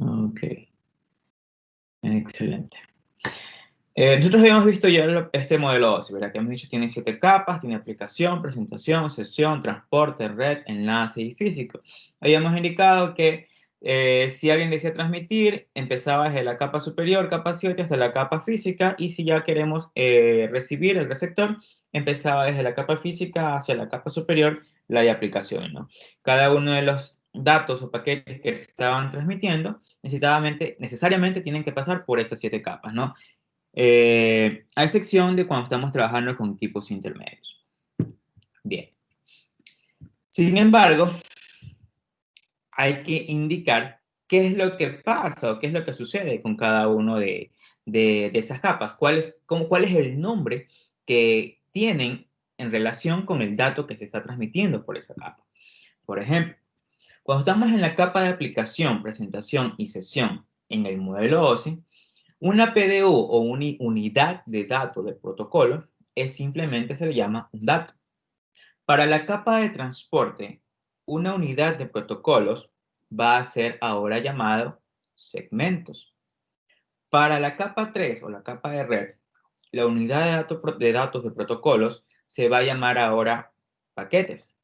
Ok, excelente. Nosotros habíamos visto ya este modelo OSI, ¿verdad? Que hemos dicho tiene 7 capas, tiene aplicación, presentación, sesión, transporte, red, enlace y físico. Habíamos indicado que si alguien desea transmitir, empezaba desde la capa superior, capa 7, hasta la capa física, y si ya queremos recibir el receptor, empezaba desde la capa física hacia la capa superior, la de aplicación, ¿no? Cada uno de los datos o paquetes que estaban transmitiendo necesariamente tienen que pasar por estas 7 capas, ¿no? A excepción de cuando estamos trabajando con equipos intermedios. Bien. Sin embargo, hay que indicar qué es lo que pasa o qué es lo que sucede con cada uno de esas capas. ¿Cuál es el nombre que tienen en relación con el dato que se está transmitiendo por esa capa? Por ejemplo, cuando estamos en la capa de aplicación, presentación y sesión en el modelo OSI, una PDU o unidad de datos de protocolo simplemente se le llama un dato. Para la capa de transporte, una unidad de protocolos va a ser ahora llamado segmentos. Para la capa 3 o la capa de red, la unidad de datos de protocolos se va a llamar ahora paquetes.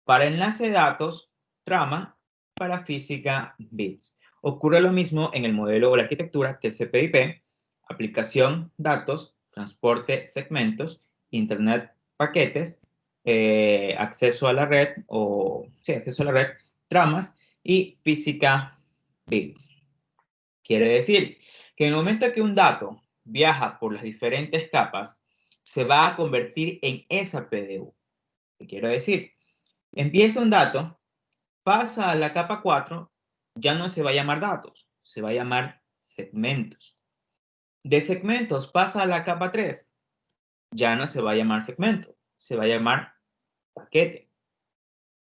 Para enlace de datos, trama. Para física, bits. Ocurre lo mismo en el modelo o la arquitectura TCP/IP, aplicación, datos, transporte, segmentos, internet, paquetes, acceso a la red acceso a la red, tramas y física, bits. Quiere decir que en el momento que un dato viaja por las diferentes capas, se va a convertir en esa PDU. ¿Qué quiero decir? Empieza un dato, pasa a la capa 4, ya no se va a llamar datos, se va a llamar segmentos. De segmentos pasa a la capa 3, ya no se va a llamar segmento, se va a llamar paquete.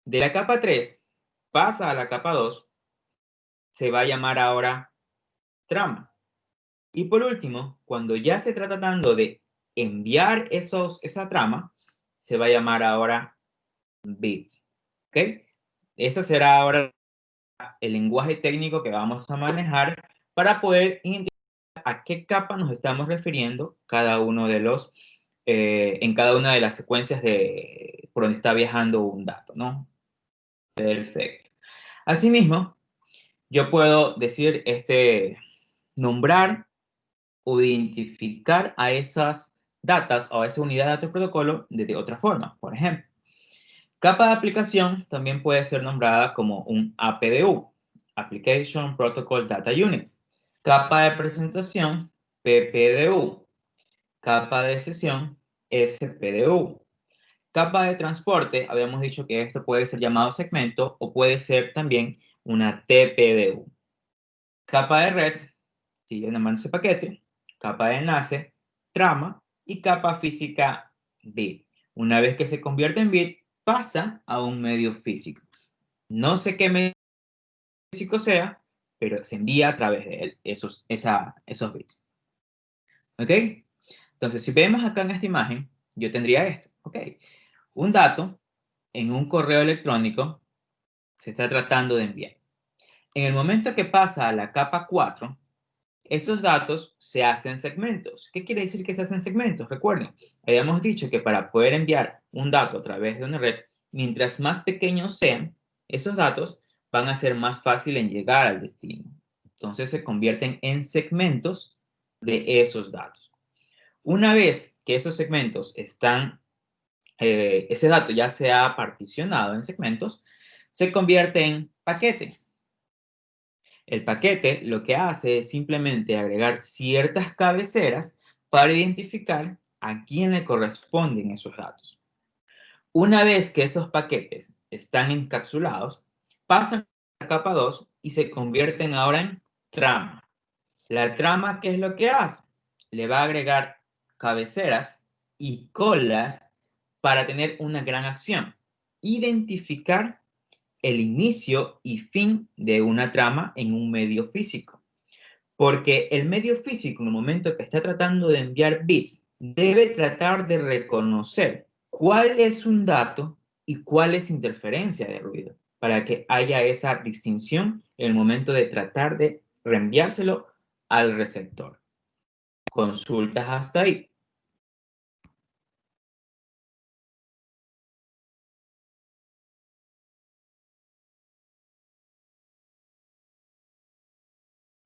De la capa 3 pasa a la capa 2, se va a llamar ahora trama. Y por último, cuando ya se está tratando de enviar esa trama, se va a llamar ahora bits. ¿Ok? Ese será ahora el lenguaje técnico que vamos a manejar para poder identificar a qué capa nos estamos refiriendo en cada una de las secuencias por donde está viajando un dato, ¿no? Perfecto. Asimismo, yo puedo decir, nombrar o identificar a esas datas o a esa unidad de datos protocolo de otra forma. Por ejemplo, capa de aplicación también puede ser nombrada como un APDU, Application Protocol Data Unit. Capa de presentación, PPDU. Capa de sesión, SPDU. Capa de transporte, habíamos dicho que esto puede ser llamado segmento o puede ser también una TPDU. Capa de red, sigue llamándose paquete. Capa de enlace, trama. Y capa física, bit. Una vez que se convierte en bit, pasa a un medio físico. No sé qué medio físico sea, pero se envía a través de él, esos bits. ¿Ok? Entonces, si vemos acá en esta imagen, yo tendría esto. ¿Ok? Un dato en un correo electrónico se está tratando de enviar. En el momento que pasa a la capa 4, esos datos se hacen segmentos. ¿Qué quiere decir que se hacen segmentos? Recuerden, habíamos dicho que para poder enviar un dato a través de una red, mientras más pequeños sean, esos datos van a ser más fácil en llegar al destino. Entonces se convierten en segmentos de esos datos. Una vez que esos segmentos ese dato ya se ha particionado en segmentos, se convierte en paquete. El paquete lo que hace es simplemente agregar ciertas cabeceras para identificar a quién le corresponden esos datos. Una vez que esos paquetes están encapsulados, pasan a la capa 2 y se convierten ahora en trama. La trama, ¿qué es lo que hace? Le va a agregar cabeceras y colas para tener una gran acción. Identificar el inicio y fin de una trama en un medio físico. Porque el medio físico, en el momento que está tratando de enviar bits, debe tratar de reconocer cuál es un dato y cuál es interferencia de ruido. para que haya esa distinción en el momento de tratar de reenviárselo al receptor. Consultas hasta ahí.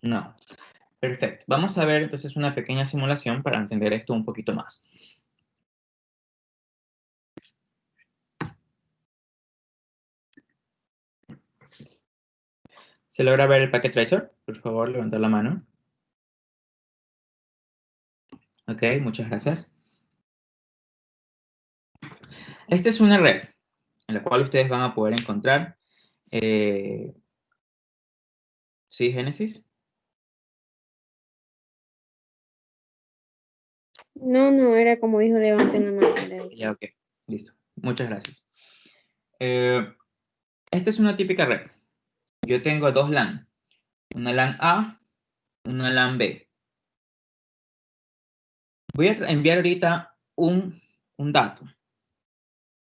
No. Perfecto. Vamos a ver entonces una pequeña simulación para entender esto un poquito más. ¿Se logra ver el Packet Tracer? Por favor, levantar la mano. Ok, muchas gracias. Esta es una red en la cual ustedes van a poder encontrar... ¿Sí, Génesis? No, era como dijo, levanten la mano. Ya, ok, listo. Muchas gracias. Esta es una típica red. Yo tengo dos LAN. Una LAN A, una LAN B. Voy a enviar ahorita un dato.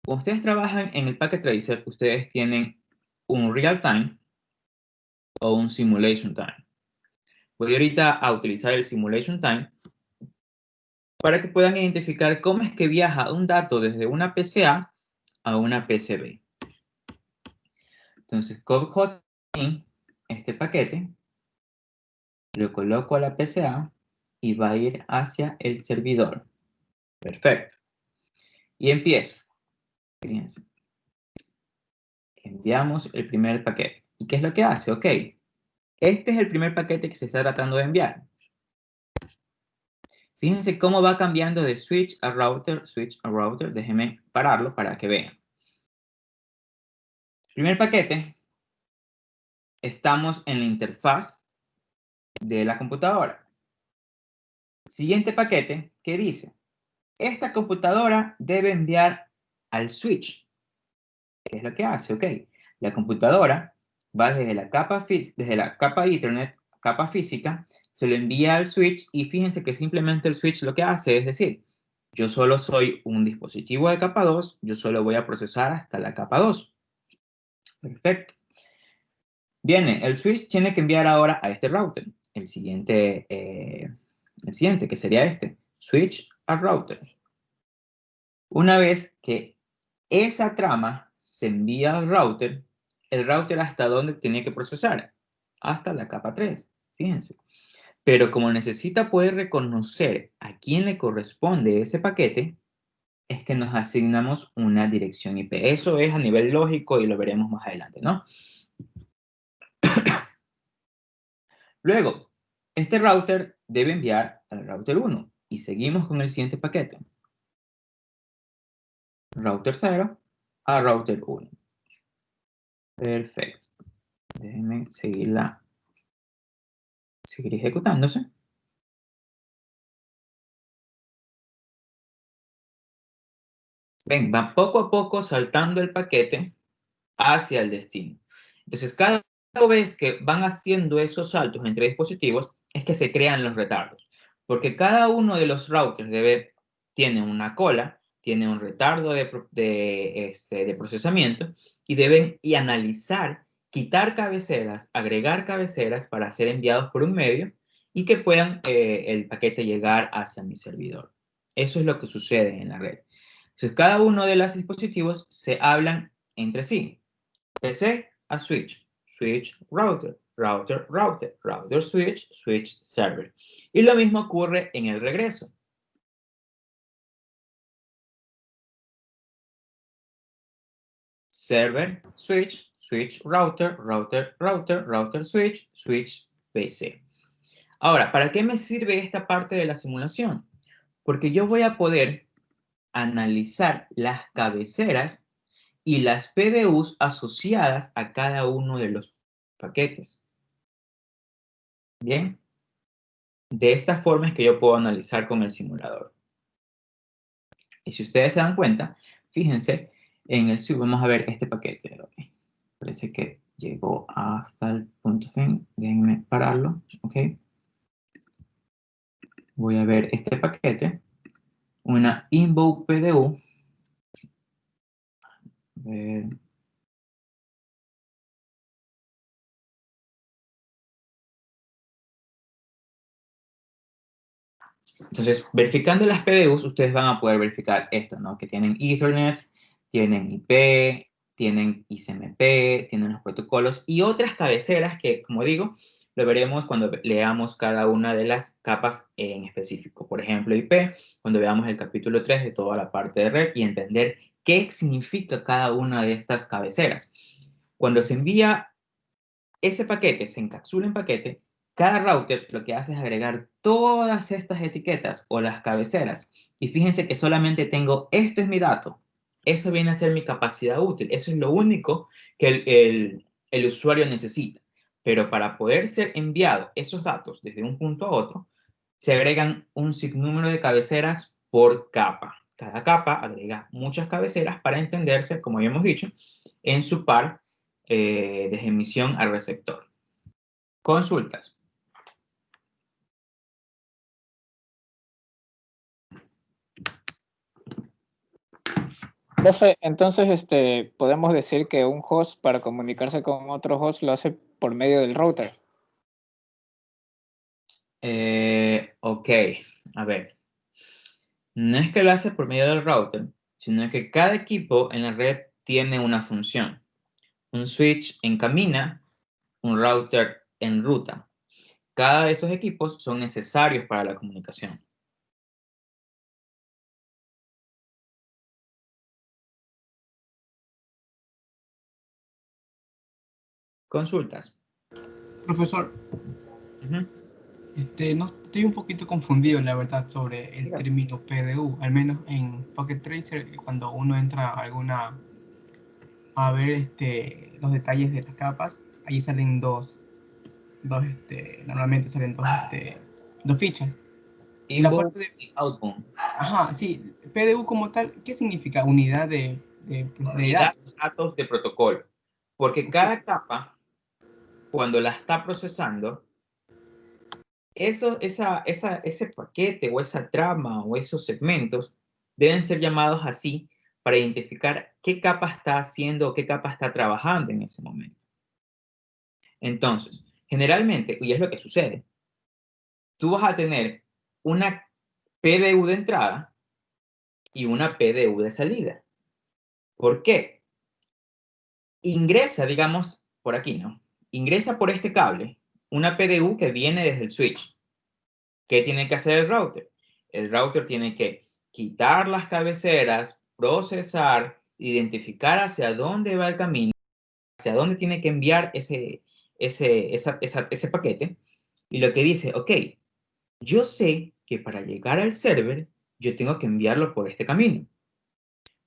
Cuando ustedes trabajan en el Packet Tracer, ustedes tienen un real time o un simulation time. Voy ahorita a utilizar el simulation time para que puedan identificar cómo es que viaja un dato desde una PCA a una PCB. Entonces, copy este paquete, lo coloco a la PCA y va a ir hacia el servidor. Perfecto. Y empiezo. Fíjense. Enviamos el primer paquete. ¿Y qué es lo que hace? Ok. Este es el primer paquete que se está tratando de enviar. Fíjense cómo va cambiando de switch a router, switch a router. Déjenme pararlo para que vean. Primer paquete. Estamos en la interfaz de la computadora. Siguiente paquete, ¿qué dice? Esta computadora debe enviar al switch. ¿Qué es lo que hace? Ok. La computadora va desde la capa Ethernet, capa física, se lo envía al switch y fíjense que simplemente el switch lo que hace es decir, yo solo soy un dispositivo de capa 2, yo solo voy a procesar hasta la capa 2. Perfecto. Viene, el switch tiene que enviar ahora a este router. El siguiente, que sería este. Switch a router. Una vez que esa trama se envía al router, el router hasta dónde tiene que procesar. Hasta la capa 3. Fíjense. Pero como necesita poder reconocer a quién le corresponde ese paquete, es que nos asignamos una dirección IP. Eso es a nivel lógico y lo veremos más adelante, ¿no? Luego, este router debe enviar al router 1 y seguimos con el siguiente paquete. Router 0 a router 1. Perfecto. Déjenme seguir ejecutándose. Ven, va poco a poco saltando el paquete hacia el destino. Entonces, cada vez que van haciendo esos saltos entre dispositivos, es que se crean los retardos. Porque cada uno de los routers tiene una cola, tiene un retardo de procesamiento y deben analizar, quitar cabeceras, agregar cabeceras para ser enviados por un medio y que puedan el paquete llegar hacia mi servidor. Eso es lo que sucede en la red. Entonces, cada uno de los dispositivos se hablan entre sí. PC a switch, switch router, router router, router switch, switch server. Y lo mismo ocurre en el regreso. Server, switch, switch router, router router, router switch, switch PC. Ahora, ¿para qué me sirve esta parte de la simulación? Porque yo voy a poder analizar las cabeceras y las PDUs asociadas a cada uno de los paquetes. Bien, de esta forma es que yo puedo analizar con el simulador. Y si ustedes se dan cuenta, fíjense en el vamos a ver este paquete. Parece que llegó hasta el punto fin. Déjenme pararlo. Ok. Voy a ver este paquete. Una invoke PDU. A ver. Entonces, verificando las PDUs, ustedes van a poder verificar esto, ¿no? Que tienen Ethernet, tienen IP, tienen ICMP, tienen los protocolos y otras cabeceras que, como digo, lo veremos cuando leamos cada una de las capas en específico. Por ejemplo, IP, cuando veamos el capítulo 3 de toda la parte de red y entender qué significa cada una de estas cabeceras. Cuando se envía ese paquete, se encapsula en paquete, cada router lo que hace es agregar todas estas etiquetas o las cabeceras. Y fíjense que solamente tengo, esto es mi dato. Eso viene a ser mi capacidad útil. Eso es lo único que el usuario necesita. Pero para poder ser enviado esos datos desde un punto a otro, se agregan un sinnúmero de cabeceras por capa. Cada capa agrega muchas cabeceras para entenderse, como habíamos dicho, en su par de emisión al receptor. Consultas. Profe, entonces podemos decir que un host para comunicarse con otro host lo hace por medio del router. Ok, a ver. No es que lo hace por medio del router, sino que cada equipo en la red tiene una función. Un switch encamina, un router enruta. Cada de esos equipos son necesarios para la comunicación. Consultas. Profesor, Ujú. no estoy un poquito confundido, la verdad, sobre el término PDU, al menos en Pocket Tracer, cuando uno entra a ver los detalles de las capas, ahí salen normalmente salen dos fichas. Y la Inbound parte de, y outbound. ajá, sí, PDU como tal, ¿qué significa? Unidad de Unidad datos. de datos de protocolo. Porque Ok. cada capa, cuando la está procesando, ese paquete o esa trama o esos segmentos deben ser llamados así para identificar qué capa está haciendo o qué capa está trabajando en ese momento. Entonces, generalmente, y es lo que sucede, tú vas a tener una PDU de entrada y una PDU de salida. ¿Por qué? Ingresa, digamos, por aquí, ¿no? Ingresa por este cable una PDU que viene desde el switch. ¿Qué tiene que hacer el router? El router tiene que quitar las cabeceras, procesar, identificar hacia dónde va el camino, hacia dónde tiene que enviar ese paquete. Y lo que dice, ok, yo sé que para llegar al server, yo tengo que enviarlo por este camino.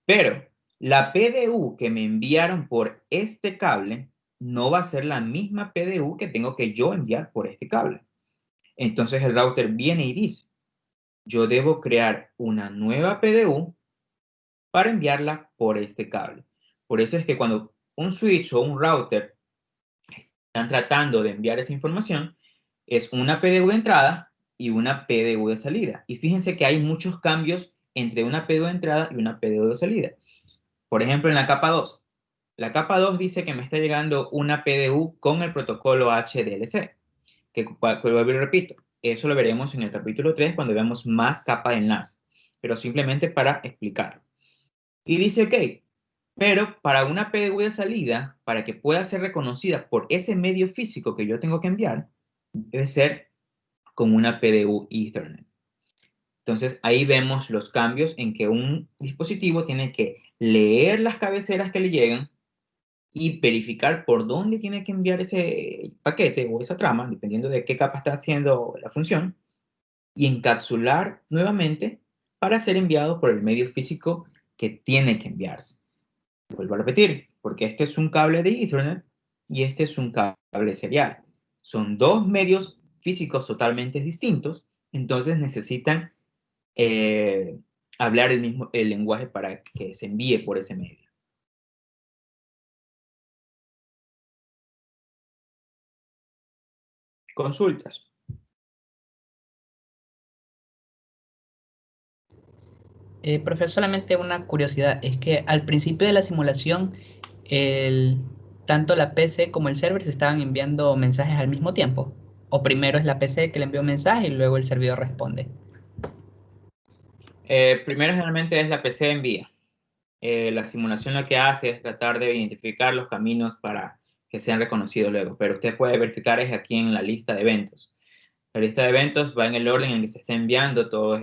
Pero la PDU que me enviaron por este cable no va a ser la misma PDU que tengo que yo enviar por este cable. Entonces el router viene y dice, yo debo crear una nueva PDU para enviarla por este cable. Por eso es que cuando un switch o un router están tratando de enviar esa información, es una PDU de entrada y una PDU de salida. Y fíjense que hay muchos cambios entre una PDU de entrada y una PDU de salida. Por ejemplo, en la capa 2. La capa 2 dice que me está llegando una PDU con el protocolo HDLC, que vuelvo y repito, eso lo veremos en el capítulo 3 cuando veamos más capa de enlace, pero simplemente para explicarlo. Y dice, ok, pero para una PDU de salida, para que pueda ser reconocida por ese medio físico que yo tengo que enviar, debe ser con una PDU Ethernet. Entonces ahí vemos los cambios en que un dispositivo tiene que leer las cabeceras que le llegan y verificar por dónde tiene que enviar ese paquete o esa trama, dependiendo de qué capa está haciendo la función, y encapsular nuevamente para ser enviado por el medio físico que tiene que enviarse. Vuelvo a repetir, porque este es un cable de Ethernet y este es un cable serial. Son dos medios físicos totalmente distintos, entonces necesitan hablar el lenguaje para que se envíe por ese medio. Consultas. Profe, solamente una curiosidad, es que al principio de la simulación, tanto la PC como el server se estaban enviando mensajes al mismo tiempo. O primero es la PC que le envía un mensaje y luego el servidor responde. Primero, generalmente es la PC envía. La simulación lo que hace es tratar de identificar los caminos para que sean reconocidos luego, pero usted puede verificar es aquí en la lista de eventos. La lista de eventos va en el orden en que se está enviando todos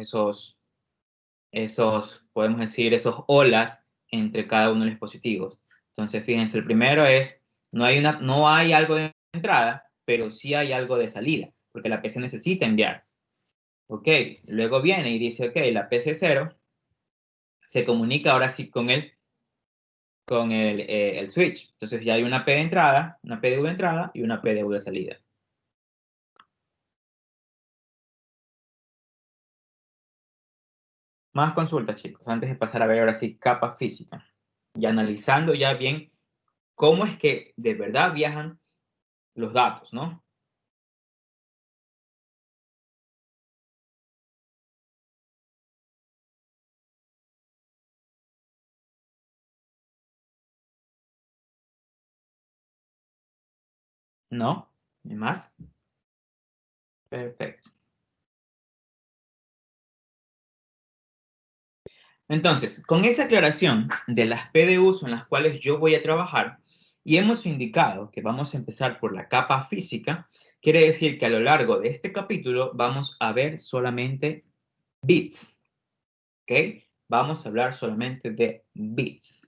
esos, podemos decir, esos olas entre cada uno de los dispositivos. Entonces, fíjense, el primero es, no hay algo de entrada, pero sí hay algo de salida, porque la PC necesita enviar. Ok, luego viene y dice, ok, la PC 0 se comunica ahora sí con el switch. Entonces ya hay una P de entrada, una PDU de entrada y una PDU de salida. Más consultas, chicos, antes de pasar a ver ahora sí capa física. Y analizando ya bien cómo es que de verdad viajan los datos, ¿no? ¿No? ¿Y más? Perfecto. Entonces, con esa aclaración de las PDUs en las cuales yo voy a trabajar, y hemos indicado que vamos a empezar por la capa física, quiere decir que a lo largo de este capítulo vamos a ver solamente bits. ¿Ok? Vamos a hablar solamente de bits.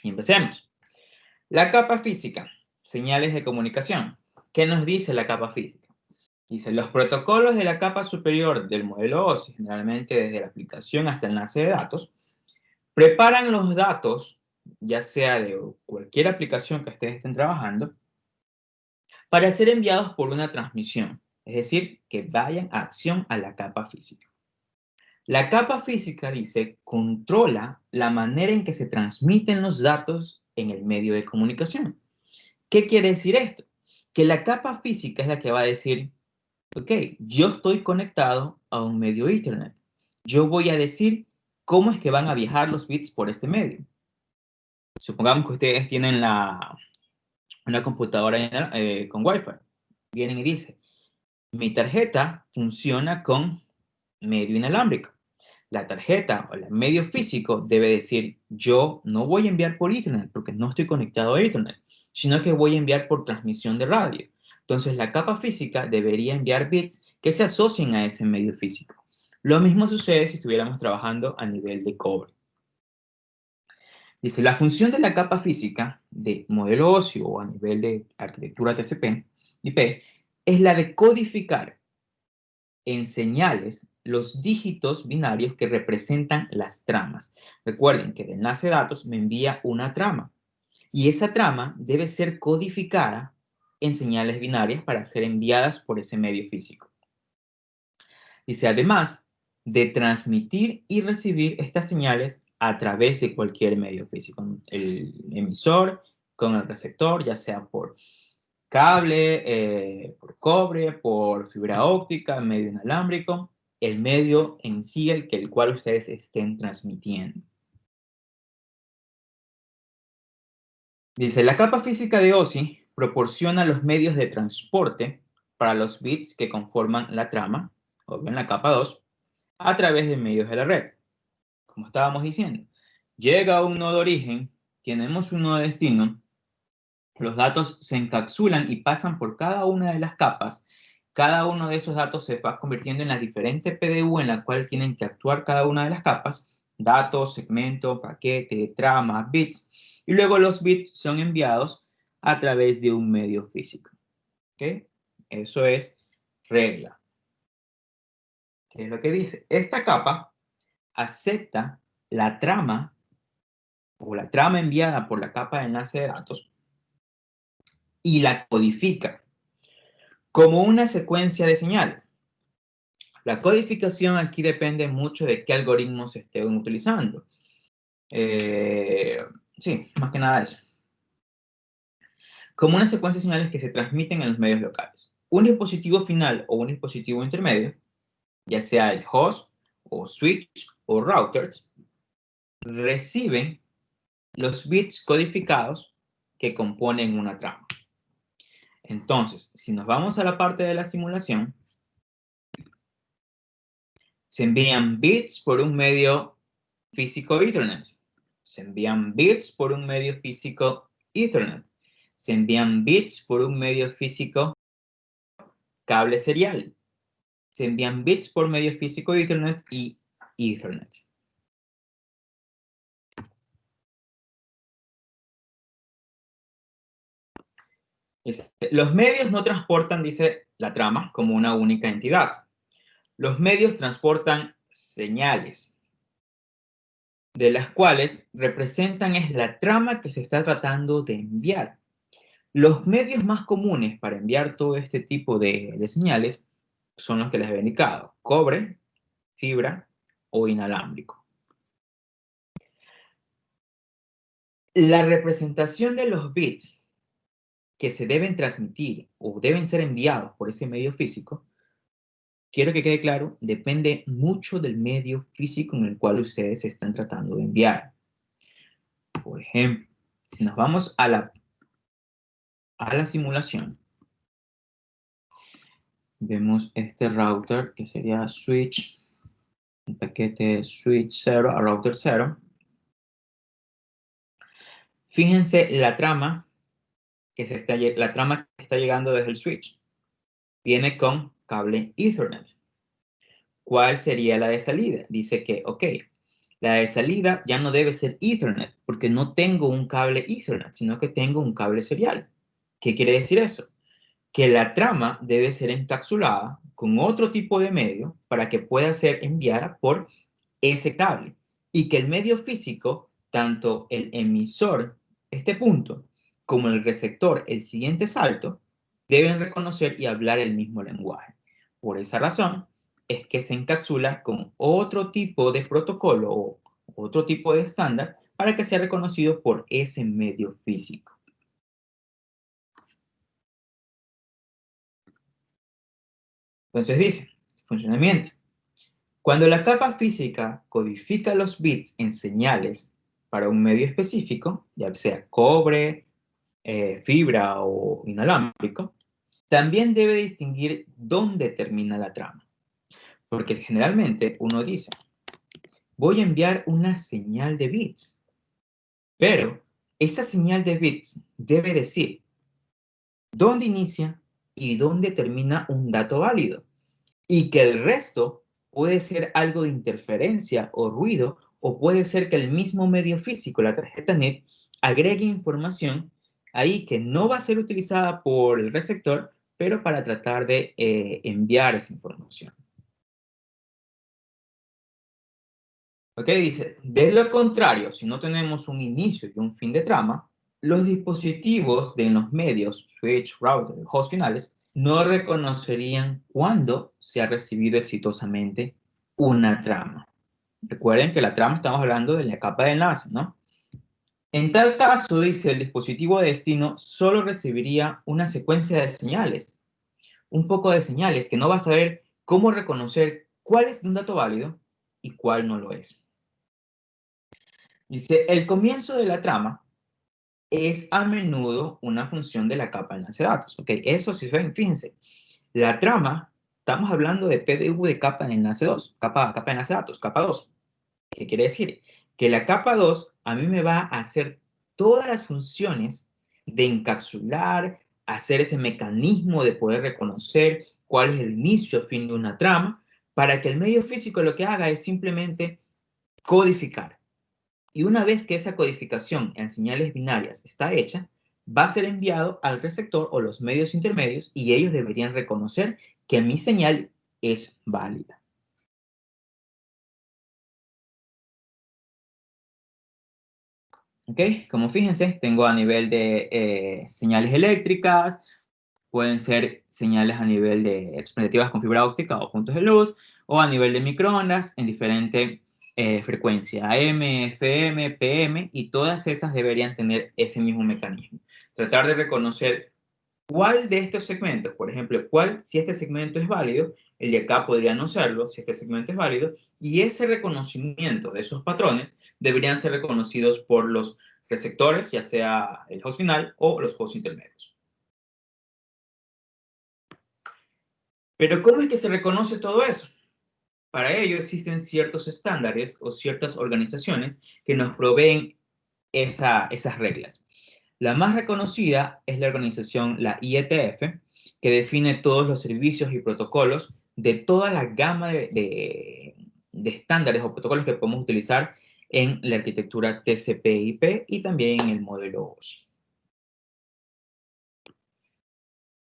Y empecemos. La capa física, señales de comunicación. ¿Qué nos dice la capa física? Dice, los protocolos de la capa superior del modelo OSI, generalmente desde la aplicación hasta el enlace de datos, preparan los datos, ya sea de cualquier aplicación que ustedes estén trabajando, para ser enviados por una transmisión, es decir, que vayan a acción a la capa física. La capa física, dice, controla la manera en que se transmiten los datos en el medio de comunicación. ¿Qué quiere decir esto? Que la capa física es la que va a decir, ok, yo estoy conectado a un medio Ethernet. Yo voy a decir cómo es que van a viajar los bits por este medio. Supongamos que ustedes tienen una computadora con Wi-Fi. Vienen y dicen, mi tarjeta funciona con medio inalámbrico. La tarjeta o el medio físico debe decir, yo no voy a enviar por Ethernet porque no estoy conectado a Ethernet, sino que voy a enviar por transmisión de radio. Entonces la capa física debería enviar bits que se asocien a ese medio físico. Lo mismo sucede si estuviéramos trabajando a nivel de cobre. Dice, la función de la capa física de modelo óseo o a nivel de arquitectura TCP/IP es la de codificar en señales los dígitos binarios que representan las tramas. Recuerden que de enlace de datos me envía una trama y esa trama debe ser codificada en señales binarias para ser enviadas por ese medio físico. Dice, además de transmitir y recibir estas señales a través de cualquier medio físico, el emisor con el receptor, ya sea por cable, por cobre, por fibra óptica, medio inalámbrico, el medio en sí el cual ustedes estén transmitiendo. Dice, la capa física de OSI proporciona los medios de transporte para los bits que conforman la trama, o bien la capa 2, a través de medios de la red. Como estábamos diciendo, llega un nodo origen, tenemos un nodo destino, los datos se encapsulan y pasan por cada una de las capas. Cada uno de esos datos se va convirtiendo en la diferente PDU en la cual tienen que actuar cada una de las capas. Datos, segmento, paquete, trama, bits. Y luego los bits son enviados a través de un medio físico. ¿Ok? Eso es regla. ¿Qué es lo que dice? Esta capa acepta la trama o la trama enviada por la capa de enlace de datos y la codifica como una secuencia de señales. La codificación aquí depende mucho de qué algoritmos se estén utilizando. Sí, más que nada eso. Como una secuencia de señales que se transmiten en los medios locales. Un dispositivo final o un dispositivo intermedio, ya sea el host o switch o routers, reciben los bits codificados que componen una trama. Entonces, si nos vamos a la parte de la simulación, Se envían bits por un medio físico Ethernet. Se envían bits por un medio físico Ethernet. Se envían bits por un medio físico cable serial. Se envían bits por medio físico Ethernet y Ethernet. Los medios no transportan, dice la trama, como una única entidad. Los medios transportan señales, de las cuales representan es la trama que se está tratando de enviar. Los medios más comunes para enviar todo este tipo de señales son los que les he indicado: cobre, fibra o inalámbrico. La representación de los bits que se deben transmitir o deben ser enviados por ese medio físico, quiero que quede claro, depende mucho del medio físico en el cual ustedes se están tratando de enviar. Por ejemplo, si nos vamos a la simulación, vemos este router que sería switch, un paquete switch 0 a router 0. Fíjense la trama que está llegando desde el switch. Viene con cable Ethernet. ¿Cuál sería la de salida? Dice que, ok, la de salida ya no debe ser Ethernet porque no tengo un cable Ethernet, sino que tengo un cable serial. ¿Qué quiere decir eso? Que la trama debe ser encapsulada con otro tipo de medio para que pueda ser enviada por ese cable y que el medio físico, tanto el emisor, este punto, como el receptor, el siguiente salto, deben reconocer y hablar el mismo lenguaje. Por esa razón es que se encapsula con otro tipo de protocolo o otro tipo de estándar para que sea reconocido por ese medio físico. Entonces dice, funcionamiento. Cuando la capa física codifica los bits en señales para un medio específico, ya sea cobre, fibra o inalámbrico, también debe distinguir dónde termina la trama. Porque generalmente uno dice, voy a enviar una señal de bits, pero esa señal de bits debe decir dónde inicia y dónde termina un dato válido, y que el resto puede ser algo de interferencia o ruido, o puede ser que el mismo medio físico, la tarjeta NIT, agregue información ahí que no va a ser utilizada por el receptor, pero para tratar de enviar esa información. Ok, dice, de lo contrario, si no tenemos un inicio y un fin de trama, los dispositivos de los medios, switch, router, host finales, no reconocerían cuándo se ha recibido exitosamente una trama. Recuerden que la trama estamos hablando de la capa de enlace, ¿no? En tal caso, dice, el dispositivo de destino solo recibiría una secuencia de señales, un poco de señales que no va a saber cómo reconocer cuál es un dato válido y cuál no lo es. Dice, el comienzo de la trama es a menudo una función de la capa de enlace de datos. Ok, eso sí, fíjense. La trama, estamos hablando de PDU de capa de enlace 2, capa de enlace de datos, capa 2. ¿Qué quiere decir? Que la capa 2 a mí me va a hacer todas las funciones de encapsular, hacer ese mecanismo de poder reconocer cuál es el inicio o fin de una trama, para que el medio físico lo que haga es simplemente codificar. Y una vez que esa codificación en señales binarias está hecha, va a ser enviado al receptor o los medios intermedios y ellos deberían reconocer que mi señal es válida. ¿Ok? Como fíjense, tengo a nivel de señales eléctricas, pueden ser señales a nivel de expectativas con fibra óptica o puntos de luz, o a nivel de microondas en diferente frecuencia, AM, FM, PM, y todas esas deberían tener ese mismo mecanismo. Tratar de reconocer cuál de estos segmentos, por ejemplo, si este segmento es válido, el de acá podría no serlo, si este segmento es válido, y ese reconocimiento de esos patrones deberían ser reconocidos por los receptores, ya sea el host final o los hosts intermedios. Pero ¿cómo es que se reconoce todo eso? Para ello existen ciertos estándares o ciertas organizaciones que nos proveen esas reglas. La más reconocida es la organización, la IETF, que define todos los servicios y protocolos de toda la gama de estándares o protocolos que podemos utilizar en la arquitectura TCP/IP y también en el modelo OSI.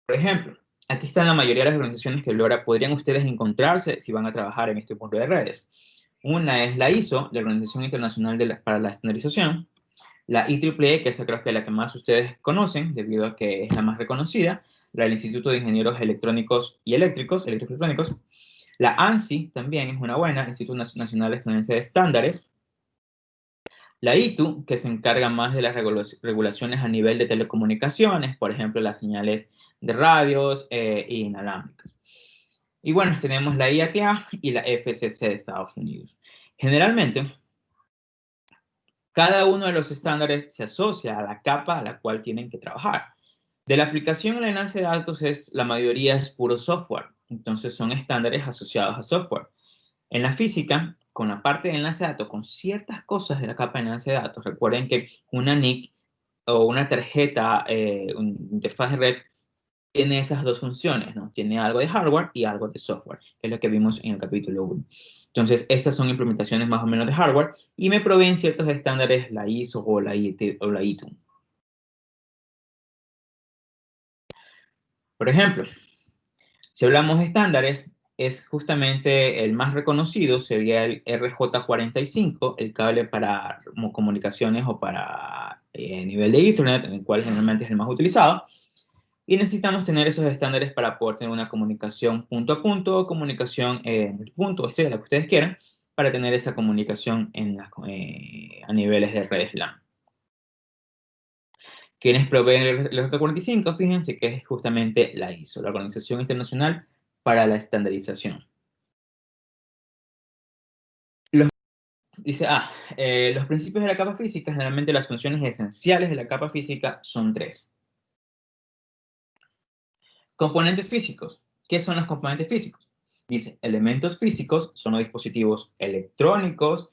Por ejemplo, aquí están la mayoría de las organizaciones que podrían ustedes encontrarse si van a trabajar en este punto de redes. Una es la ISO, la Organización Internacional para la Estandarización, la IEEE, que esa creo que es la que más ustedes conocen, debido a que es la más reconocida, la del Instituto de Ingenieros Electrónicos y Eléctricos, la ANSI también es una buena, Instituto Nacional Estadounidense de Estándares, la ITU, que se encarga más de las regulaciones a nivel de telecomunicaciones, por ejemplo, las señales de radios e inalámbricas. Y bueno, tenemos la IATA y la FCC de Estados Unidos. Generalmente, cada uno de los estándares se asocia a la capa a la cual tienen que trabajar. De la aplicación al enlace de datos, la mayoría es puro software. Entonces, son estándares asociados a software. En la física, con la parte de enlace de datos, con ciertas cosas de la capa de enlace de datos, recuerden que una NIC o una tarjeta, una interfaz de red, tiene esas dos funciones, ¿no? Tiene algo de hardware y algo de software, que es lo que vimos en el capítulo 1. Entonces, esas son implementaciones más o menos de hardware y me proveen ciertos estándares, la ISO o la ITU. Por ejemplo, si hablamos de estándares, es justamente el más reconocido, sería el RJ45, el cable para comunicaciones o para nivel de Ethernet, en el cual generalmente es el más utilizado. Y necesitamos tener esos estándares para poder tener una comunicación punto a punto, comunicación multipunto, o estrella, la que ustedes quieran, para tener esa comunicación a niveles de redes LAN. ¿Quiénes proveen el RJ45? Fíjense que es justamente la ISO, la Organización Internacional para la Estandarización. Los principios de la capa física, generalmente las funciones esenciales de la capa física son 3. Componentes físicos. ¿Qué son los componentes físicos? Dice, elementos físicos son los dispositivos electrónicos,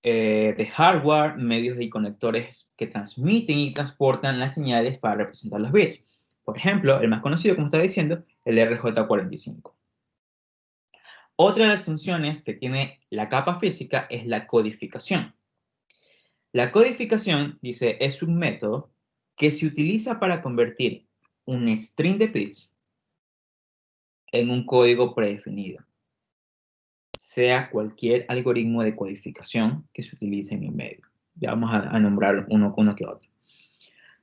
de hardware, medios y conectores que transmiten y transportan las señales para representar los bits. Por ejemplo, el más conocido, como estaba diciendo, el RJ45. Otra de las funciones que tiene la capa física es la codificación. La codificación, dice, es un método que se utiliza para convertir un string de bits en un código predefinido, sea cualquier algoritmo de codificación que se utilice en el medio. Ya vamos a nombrar uno que otro.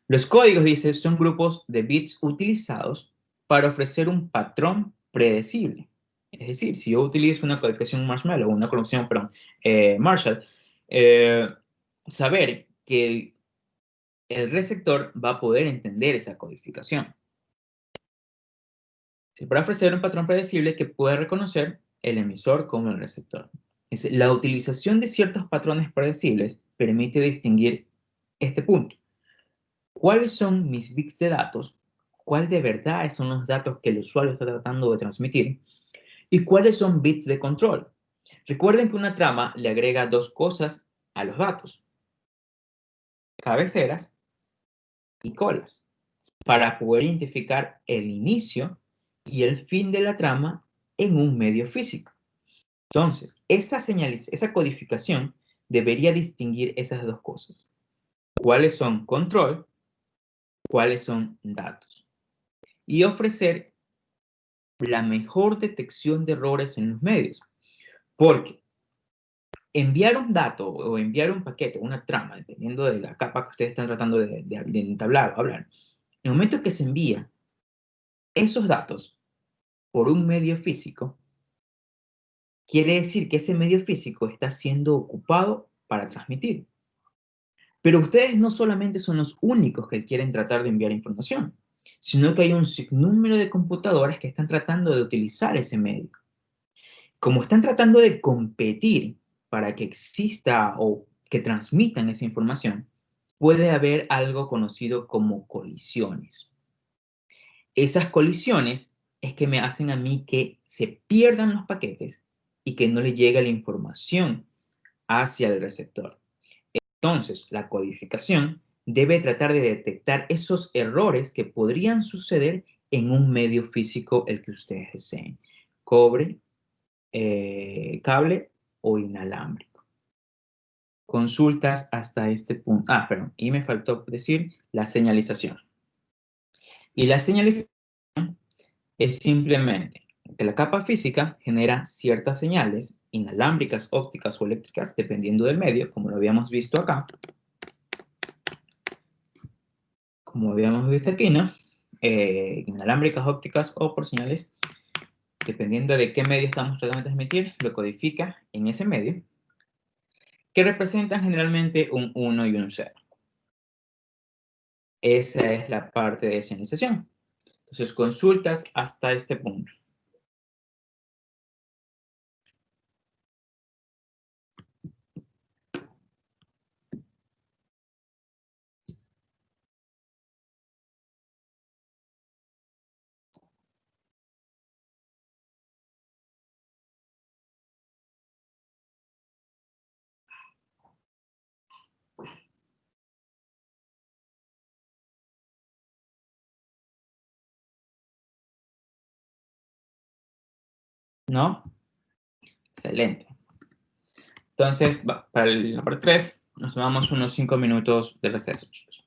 Los códigos, dice, son grupos de bits utilizados para ofrecer un patrón predecible. Es decir, si yo utilizo una codificación Marshmallow, una codificación, Marshall, saber que el receptor va a poder entender esa codificación. Para ofrecer un patrón predecible que puede reconocer el emisor como el receptor. La utilización de ciertos patrones predecibles permite distinguir este punto. ¿Cuáles son mis bits de datos? ¿Cuáles de verdad son los datos que el usuario está tratando de transmitir? ¿Y cuáles son bits de control? Recuerden que una trama le agrega 2 cosas a los datos: cabeceras y colas, para poder identificar el inicio y el fin de la trama en un medio físico. Entonces, esa codificación debería distinguir esas 2 cosas. ¿Cuáles son control? ¿Cuáles son datos? Y ofrecer la mejor detección de errores en los medios. Porque enviar un dato o enviar un paquete, una trama, dependiendo de la capa que ustedes están tratando de entablar o hablar, en el momento que se envía esos datos por un medio físico, quiere decir que ese medio físico está siendo ocupado para transmitir. Pero ustedes no solamente son los únicos que quieren tratar de enviar información, sino que hay un sinnúmero de computadoras que están tratando de utilizar ese medio. Como están tratando de competir para que exista o que transmitan esa información, puede haber algo conocido como colisiones. Esas colisiones es que me hacen a mí que se pierdan los paquetes y que no le llega la información hacia el receptor. Entonces, la codificación debe tratar de detectar esos errores que podrían suceder en un medio físico el que ustedes deseen. Cobre, cable o inalámbrico. Consultas hasta este punto. Perdón, y me faltó decir la señalización. Y la señalización es simplemente que la capa física genera ciertas señales inalámbricas, ópticas o eléctricas, dependiendo del medio, como lo habíamos visto acá. Como habíamos visto aquí, ¿no? Inalámbricas, ópticas o por señales, dependiendo de qué medio estamos tratando de transmitir, lo codifica en ese medio, que representan generalmente un 1 y un 0. Esa es la parte de señalización. Entonces, consultas hasta este punto. ¿No? Excelente. Entonces, para la parte 3, nos tomamos unos 5 minutos de receso, chicos.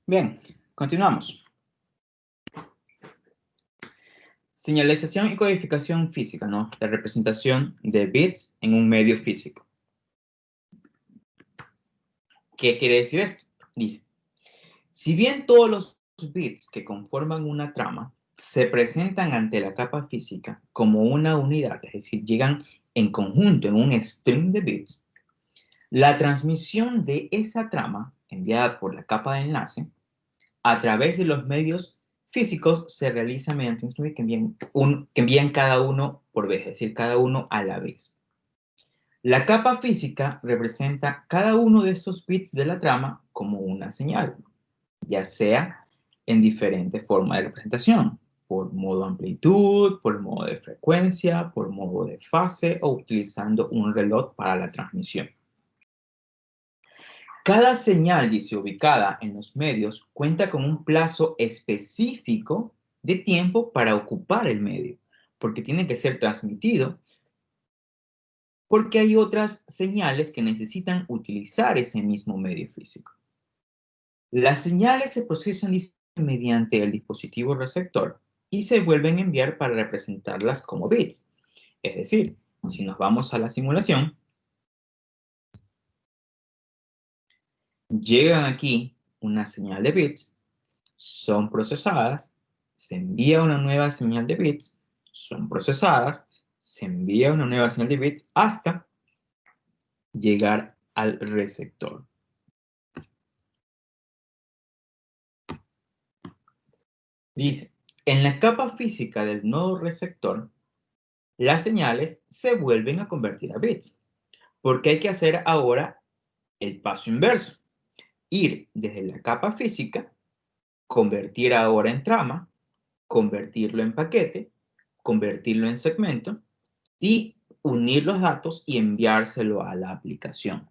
Bien, continuamos. Señalización y codificación física, ¿no? La representación de bits en un medio físico. ¿Qué quiere decir esto? Dice, si bien todos los bits que conforman una trama se presentan ante la capa física como una unidad, es decir, llegan en conjunto en un string de bits, la transmisión de esa trama enviada por la capa de enlace a través de los medios físicos se realiza mediante un string que envían cada uno por vez, es decir, cada uno a la vez. La capa física representa cada uno de estos bits de la trama como una señal, ya sea en diferentes formas de representación, por modo amplitud, por modo de frecuencia, por modo de fase o utilizando un reloj para la transmisión. Cada señal, dice, ubicada en los medios cuenta con un plazo específico de tiempo para ocupar el medio, porque tiene que ser transmitido, porque hay otras señales que necesitan utilizar ese mismo medio físico. Las señales se procesan mediante el dispositivo receptor y se vuelven a enviar para representarlas como bits. Es decir, si nos vamos a la simulación, llegan aquí una señal de bits, son procesadas, se envía una nueva señal de bits, son procesadas, se envía una nueva señal de bits hasta llegar al receptor. Dice, en la capa física del nodo receptor, las señales se vuelven a convertir a bits, porque hay que hacer ahora el paso inverso. Ir desde la capa física, convertir ahora en trama, convertirlo en paquete, convertirlo en segmento y unir los datos y enviárselo a la aplicación.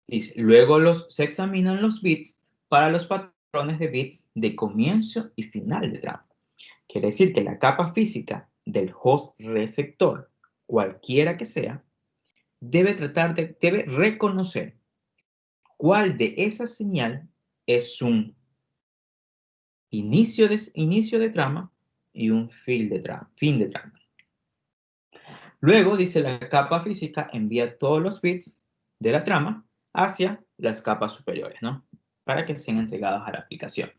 Dice, luego se examinan los bits para los patrones de bits de comienzo y final de trama. Quiere decir que la capa física del host receptor, cualquiera que sea, debe reconocer cuál de esa señal es un inicio de trama y un fin de trama. Luego, dice, la capa física envía todos los bits de la trama hacia las capas superiores, ¿no? Para que sean entregados a la aplicación.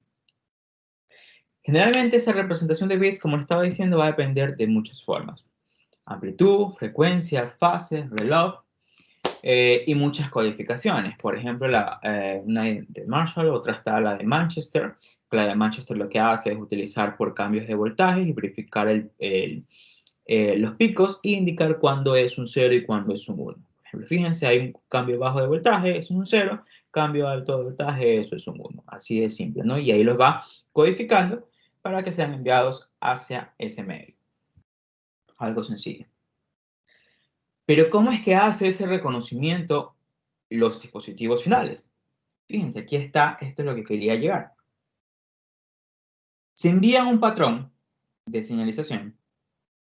Generalmente esa representación de bits, como estaba diciendo, va a depender de muchas formas. Amplitud, frecuencia, fase, reloj y muchas codificaciones. Por ejemplo, una de Marshall, otra está la de Manchester. La de Manchester lo que hace es utilizar por cambios de voltaje y verificar los picos e indicar cuándo es un 0 y cuándo es un 1. Por ejemplo, fíjense, hay un cambio bajo de voltaje, es un 0, cambio alto de voltaje, eso es un 1. Así de simple, ¿no? Y ahí los va codificando para que sean enviados hacia ese medio. Algo sencillo. Pero ¿cómo es que hace ese reconocimiento los dispositivos finales? Fíjense, aquí está, esto es lo que quería llegar. Se envía un patrón de señalización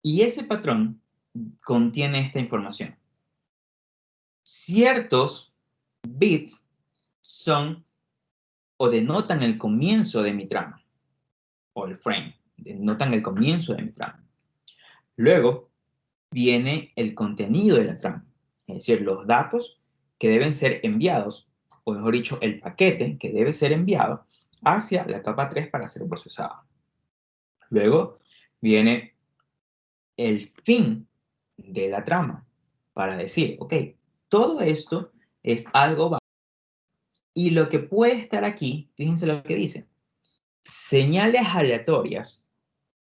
y ese patrón contiene esta información. Ciertos bits son o denotan el comienzo de mi trama, o el frame, denotan el comienzo de mi trama. Luego viene el contenido de la trama, es decir, los datos que deben ser enviados, o mejor dicho, el paquete que debe ser enviado hacia la capa 3 para ser procesado. Luego viene el fin de la trama, para decir, ok, todo esto es algo básico. Y lo que puede estar aquí, fíjense lo que dice, señales aleatorias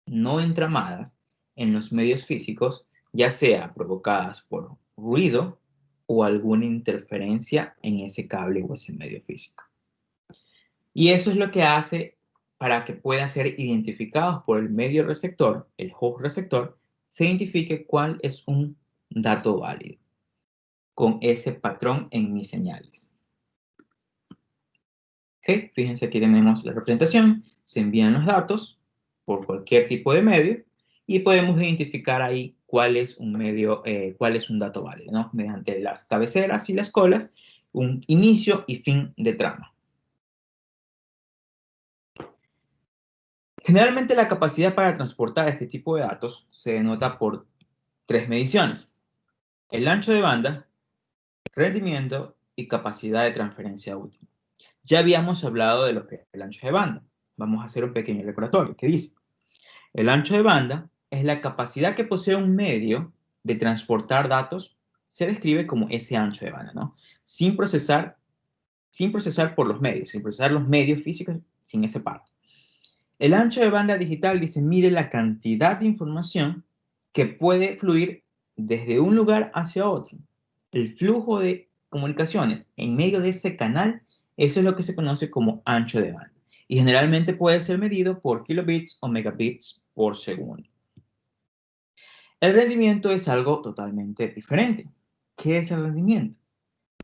no entramadas en los medios físicos, ya sea provocadas por ruido o alguna interferencia en ese cable o ese medio físico. Y eso es lo que hace para que puedan ser identificados por el medio receptor, el host receptor, se identifique cuál es un dato válido con ese patrón en mis señales. ¿Okay? Fíjense, aquí tenemos la representación, se envían los datos por cualquier tipo de medio y podemos identificar ahí cuál es un medio, cuál es un dato válido, ¿no? Mediante las cabeceras y las colas un inicio y fin de trama. Generalmente la capacidad para transportar este tipo de datos se denota por 3 mediciones: el ancho de banda, rendimiento y capacidad de transferencia útil. Ya habíamos hablado de lo que es el ancho de banda. Vamos a hacer un pequeño recordatorio que dice: el ancho de banda es la capacidad que posee un medio de transportar datos. Se describe como ese ancho de banda, ¿no? Sin procesar por los medios, sin procesar los medios físicos, sin esa parte. El ancho de banda digital dice mide la cantidad de información que puede fluir desde un lugar hacia otro. El flujo de comunicaciones en medio de ese canal, eso es lo que se conoce como ancho de banda. Y generalmente puede ser medido por kilobits o megabits por segundo. El rendimiento es algo totalmente diferente. ¿Qué es el rendimiento?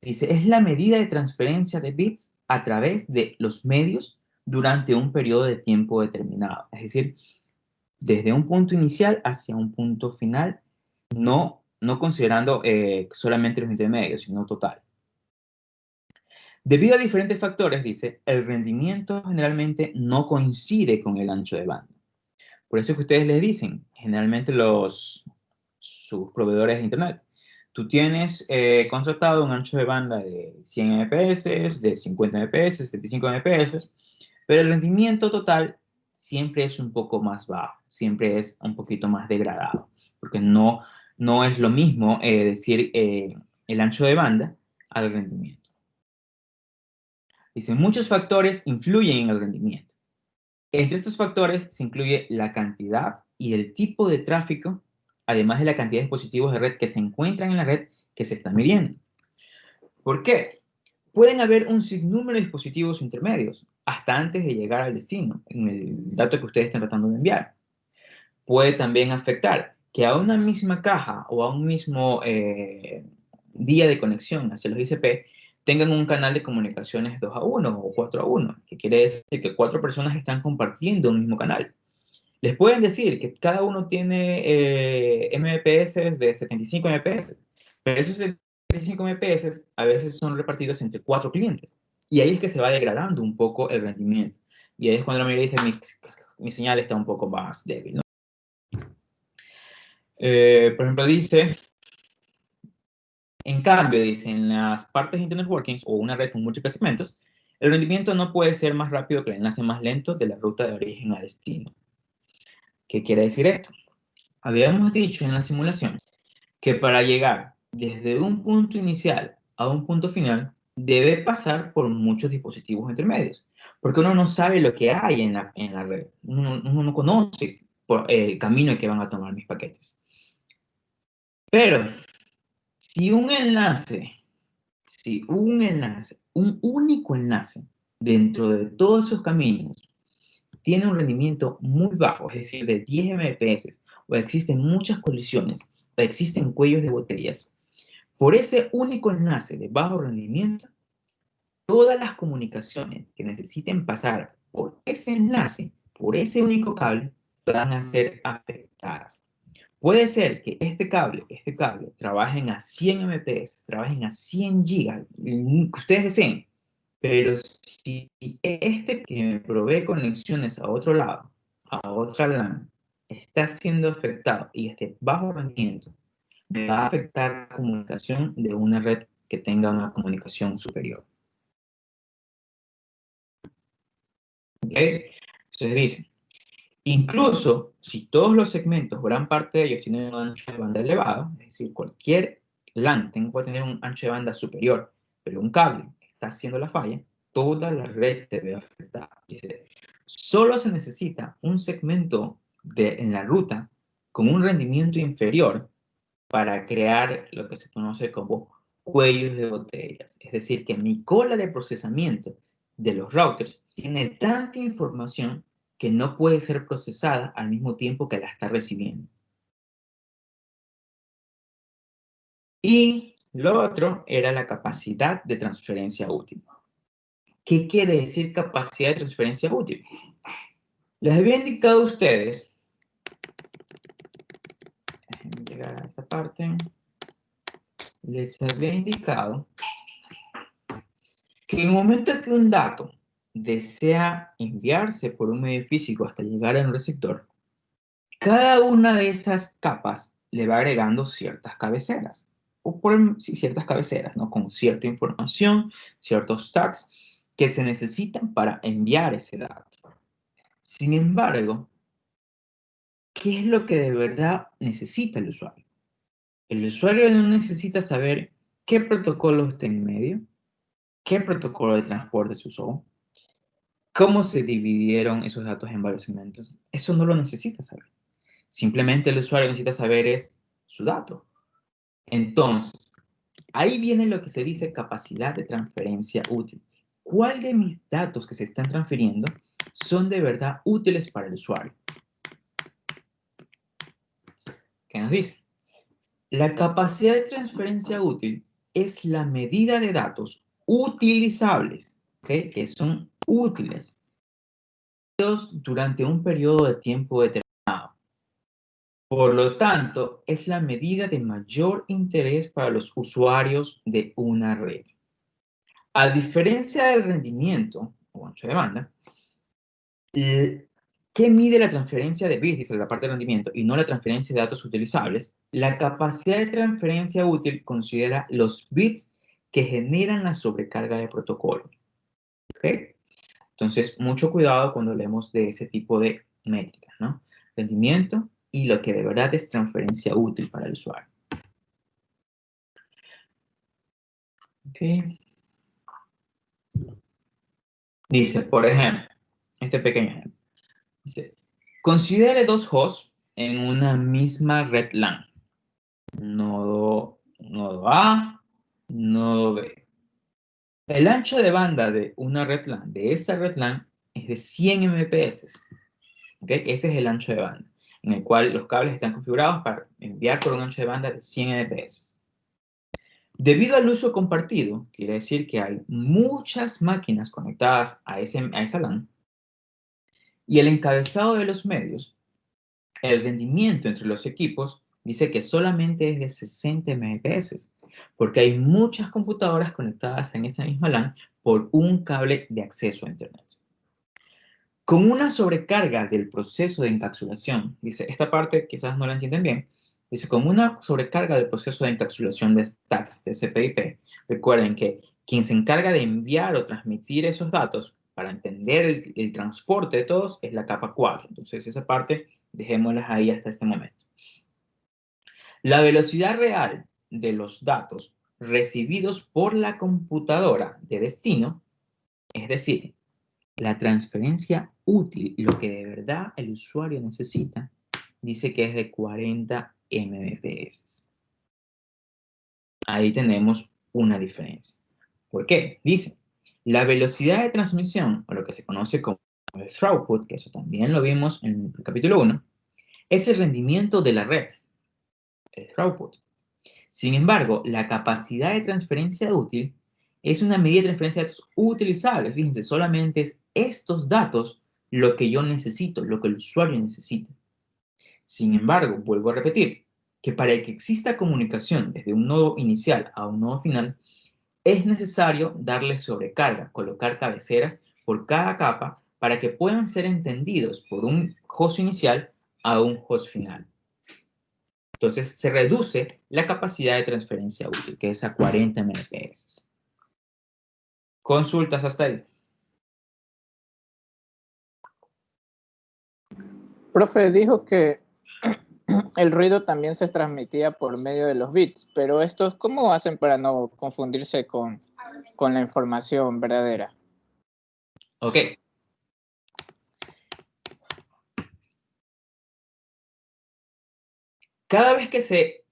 Dice, es la medida de transferencia de bits a través de los medios durante un periodo de tiempo determinado. Es decir, desde un punto inicial hacia un punto final, no considerando solamente los intermedios, sino total. Debido a diferentes factores, dice, el rendimiento generalmente no coincide con el ancho de banda. Por eso es que ustedes les dicen, generalmente sus proveedores de internet, tú tienes contratado un ancho de banda de 100 Mbps, de 50 Mbps, 75 Mbps, pero el rendimiento total siempre es un poco más bajo, siempre es un poquito más degradado, porque no es lo mismo decir el ancho de banda al rendimiento. Dicen, muchos factores influyen en el rendimiento. Entre estos factores se incluye la cantidad y el tipo de tráfico, además de la cantidad de dispositivos de red que se encuentran en la red que se están midiendo. ¿Por qué? Pueden haber un sinnúmero de dispositivos intermedios, hasta antes de llegar al destino, en el dato que ustedes están tratando de enviar. Puede también afectar que a una misma caja o a un mismo vía de conexión hacia los ICP tengan un canal de comunicaciones 2 a 1 o 4 a 1, que quiere decir que 4 personas están compartiendo un mismo canal. Les pueden decir que cada uno tiene MPS de 75 MPS, pero esos 75 MPS a veces son repartidos entre 4 clientes. Y ahí es que se va degradando un poco el rendimiento. Y ahí es cuando la mayoría dice, mi señal está un poco más débil, ¿no? Por ejemplo, dice, en cambio, dice, en las partes de Internet Working o una red con múltiples segmentos, el rendimiento no puede ser más rápido que el enlace más lento de la ruta de origen a destino. ¿Qué quiere decir esto? Habíamos dicho en la simulación que para llegar desde un punto inicial a un punto final, debe pasar por muchos dispositivos intermedios, porque uno no sabe lo que hay en la red. Uno no conoce el camino que van a tomar mis paquetes. Pero si un único enlace dentro de todos esos caminos tiene un rendimiento muy bajo, es decir, de 10 Mbps, o existen muchas colisiones, o existen cuellos de botellas, por ese único enlace de bajo rendimiento, todas las comunicaciones que necesiten pasar por ese enlace, por ese único cable, van a ser afectadas. Puede ser que este cable trabajen a 100 Mbps, trabajen a 100 gigas, que ustedes deseen, pero si este que me provee conexiones a otro lado, a otra LAN, está siendo afectado y este bajo rendimiento, me va a afectar la comunicación de una red que tenga una comunicación superior. ¿Ok? Entonces dicen, incluso si todos los segmentos, gran parte de ellos tienen un ancho de banda elevado, es decir, cualquier LAN puede tener un ancho de banda superior, pero un cable está haciendo la falla, toda la red se ve afectada. Dice, solo se necesita un segmento en la ruta con un rendimiento inferior para crear lo que se conoce como cuellos de botellas. Es decir, que mi cola de procesamiento de los routers tiene tanta información que no puede ser procesada al mismo tiempo que la está recibiendo. Y lo otro era la capacidad de transferencia útil. ¿Qué quiere decir capacidad de transferencia útil? Les había indicado a ustedes, déjenme llegar a esta parte, les había indicado que en el momento que un dato desea enviarse por un medio físico hasta llegar a un receptor, cada una de esas capas le va agregando ciertas cabeceras, sí, ciertas cabeceras, ¿no? Con cierta información, ciertos tags que se necesitan para enviar ese dato. Sin embargo, ¿qué es lo que de verdad necesita el usuario? El usuario no necesita saber qué protocolo está en medio, qué protocolo de transporte se usó, cómo se dividieron esos datos en varios segmentos. Eso no lo necesita saber. Simplemente el usuario necesita saber es su dato. Entonces, ahí viene lo que se dice capacidad de transferencia útil. ¿Cuál de mis datos que se están transfiriendo son de verdad útiles para el usuario? ¿Qué nos dice? La capacidad de transferencia útil es la medida de datos utilizables, ¿okay? Que son útiles durante un periodo de tiempo determinado. Por lo tanto, es la medida de mayor interés para los usuarios de una red. A diferencia del rendimiento o ancho de banda, ¿qué mide la transferencia de bits, dice la parte de rendimiento, y no la transferencia de datos utilizables? La capacidad de transferencia útil considera los bits que generan la sobrecarga de protocolo. ¿Okay? Entonces, mucho cuidado cuando hablemos de ese tipo de métricas, ¿no? Rendimiento y lo que de verdad es transferencia útil para el usuario. Okay. Dice, por ejemplo, este pequeño ejemplo. Dice, considere dos hosts en una misma red LAN. Nodo A, nodo B. El ancho de banda de una red LAN, de esta red LAN, es de 100 Mbps. ¿Okay? Ese es el ancho de banda, en el cual los cables están configurados para enviar por un ancho de banda de 100 Mbps. Debido al uso compartido, quiere decir que hay muchas máquinas conectadas a esa LAN, y el encabezado de los medios, el rendimiento entre los equipos dice que solamente es de 60 Mbps, porque hay muchas computadoras conectadas en esa misma LAN por un cable de acceso a Internet. Con una sobrecarga del proceso de encapsulación, dice, esta parte quizás no la entienden bien, dice, con una sobrecarga del proceso de encapsulación de stacks de TCP/IP, recuerden que quien se encarga de enviar o transmitir esos datos para entender el transporte de todos es la capa 4. Entonces, esa parte dejémoslas ahí hasta este momento. La velocidad real de los datos recibidos por la computadora de destino, es decir, la transferencia útil, lo que de verdad el usuario necesita, dice que es de 40 Mbps. Ahí tenemos una diferencia. ¿Por qué? Dice, la velocidad de transmisión, o lo que se conoce como el throughput, que eso también lo vimos en el capítulo 1, es el rendimiento de la red, el throughput. Sin embargo, la capacidad de transferencia útil es una medida de transferencia de datos utilizables. Fíjense, solamente es estos datos lo que yo necesito, lo que el usuario necesita. Sin embargo, vuelvo a repetir, que para que exista comunicación desde un nodo inicial a un nodo final, es necesario darle sobrecarga, colocar cabeceras por cada capa para que puedan ser entendidos por un host inicial a un host final. Entonces se reduce la capacidad de transferencia útil, que es a 40 Mbps. Consultas hasta ahí. Profe, dijo que el ruido también se transmitía por medio de los bits, pero estos, ¿cómo hacen para no confundirse con la información verdadera? Ok. Cada vez que se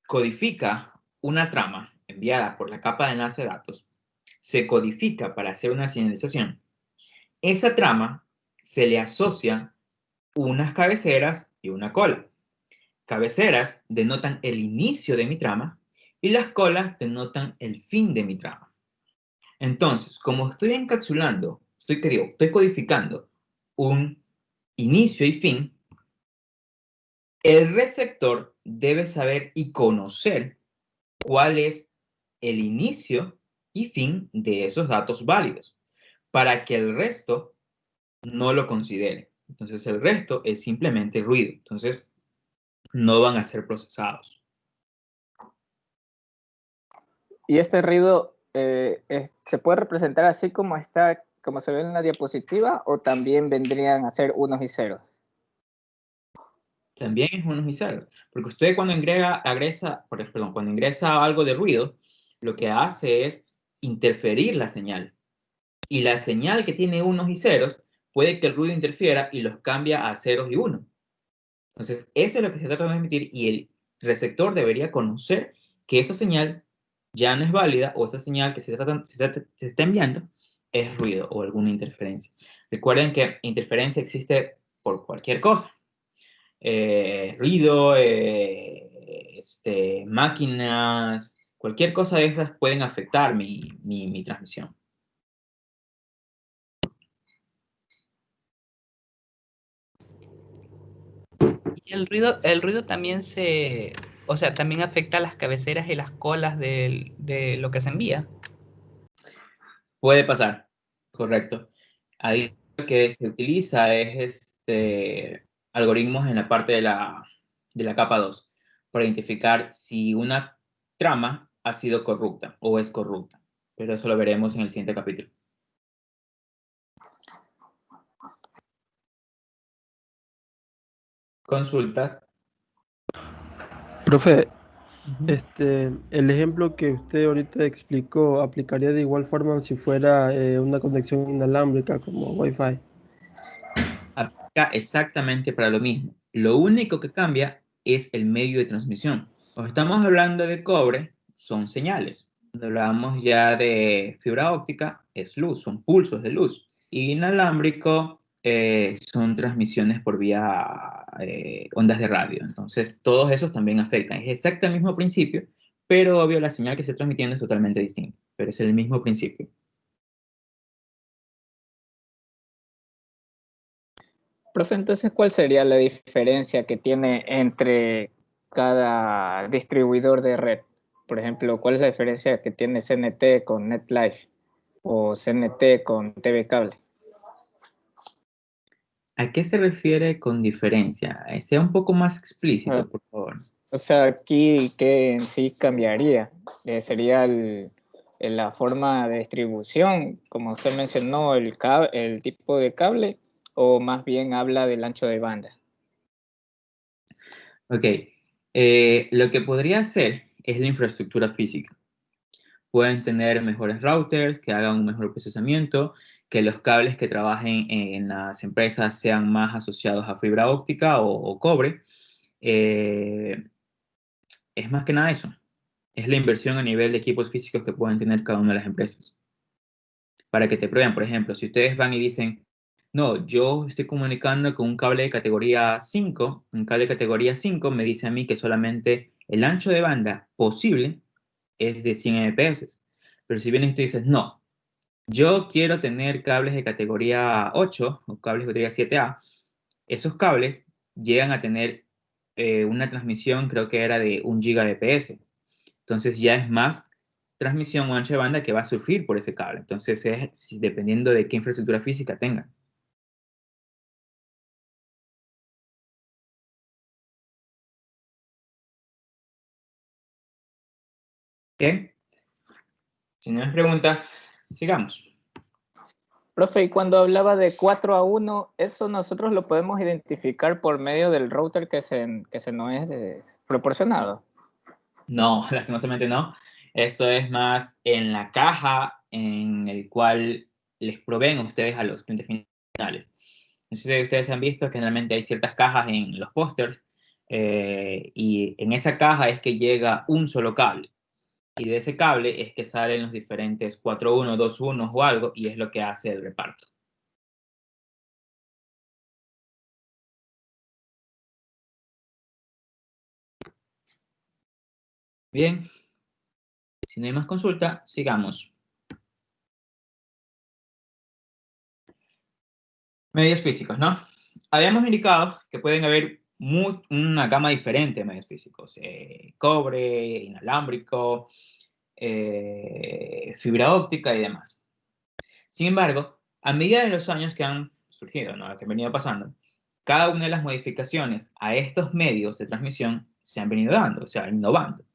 codifica una trama enviada por la capa de enlace de datos, se codifica para hacer una señalización. Esa trama se le asocia unas cabeceras y una cola. Cabeceras denotan el inicio de mi trama y las colas denotan el fin de mi trama. Entonces, como estoy encapsulando, estoy codificando un inicio y fin, el receptor debe saber y conocer cuál es el inicio y fin de esos datos válidos, para que el resto no lo considere. Entonces el resto es simplemente ruido. Entonces no van a ser procesados. Y este ruido se puede representar así como está, como se ve en la diapositiva, o también vendrían a ser unos y ceros. También es unos y ceros, porque usted cuando cuando ingresa algo de ruido, lo que hace es interferir la señal. Y la señal que tiene unos y ceros puede que el ruido interfiera y los cambia a ceros y uno. Entonces, eso es lo que se trata de transmitir y el receptor debería conocer que esa señal ya no es válida o esa señal que se está enviando es ruido o alguna interferencia. Recuerden que interferencia existe por cualquier cosa. Ruido, máquinas, cualquier cosa de esas pueden afectar mi transmisión. Y el ruido también o sea, también afecta a las cabeceras y las colas de lo que se envía. Puede pasar, correcto. Ahí lo que se utiliza es algoritmos en la parte de la capa 2 para identificar si una trama ha sido corrupta o es corrupta. Pero eso lo veremos en el siguiente capítulo. Consultas. Profe, el ejemplo que usted ahorita explicó, ¿aplicaría de igual forma si fuera una conexión inalámbrica como Wi-Fi? Aplica exactamente para lo mismo. Lo único que cambia es el medio de transmisión. Cuando estamos hablando de cobre, son señales. Cuando hablamos ya de fibra óptica, es luz, son pulsos de luz. Y inalámbrico son transmisiones por vía ondas de radio. Entonces, todos esos también afectan. Es exacto el mismo principio, pero obvio la señal que se está transmitiendo es totalmente distinta. Pero es el mismo principio. Profe, entonces, ¿cuál sería la diferencia que tiene entre cada distribuidor de red? Por ejemplo, ¿cuál es la diferencia que tiene CNT con NetLife o CNT con TV Cable? ¿A qué se refiere con diferencia? Sea un poco más explícito, por favor. O sea, aquí, ¿qué en sí cambiaría? ¿Sería la forma de distribución, como usted mencionó, el tipo de cable, o más bien habla del ancho de banda? Ok. Lo que podría hacer es la infraestructura física. Pueden tener mejores routers que hagan un mejor procesamiento, que los cables que trabajen en las empresas sean más asociados a fibra óptica o cobre. Es más que nada eso. Es la inversión a nivel de equipos físicos que pueden tener cada una de las empresas. Para que te prueben, por ejemplo, si ustedes van y dicen, no, yo estoy comunicando con un cable de categoría 5, un cable de categoría 5 me dice a mí que solamente el ancho de banda posible es de 100 Mbps. Pero si vienes y tú dices, no, yo quiero tener cables de categoría 8 o cables de categoría 7A, esos cables llegan a tener una transmisión, creo que era de 1 Gbps. Entonces ya es más transmisión o ancho de banda que va a sufrir por ese cable. Entonces es dependiendo de qué infraestructura física tenga. Bien, si no hay preguntas, sigamos. Profe, y cuando hablaba de 4-1, ¿eso nosotros lo podemos identificar por medio del router que se nos es proporcionado? No, lastimosamente no. Eso es más en la caja en el cual les proveen ustedes a los clientes finales. No sé si ustedes han visto que generalmente hay ciertas cajas en los pósters y en esa caja es que llega un solo cable. Y de ese cable es que salen los diferentes 4-1, 2-1 o algo y es lo que hace el reparto. Bien, si no hay más consulta, sigamos. Medios físicos, ¿no? Habíamos indicado que pueden haber una gama diferente de medios físicos. Cobre, inalámbrico, fibra óptica y demás. Sin embargo, a medida de los años que han surgido, ¿no?, que han venido pasando, cada una de las modificaciones a estos medios de transmisión se han venido dando, o sea, innovando.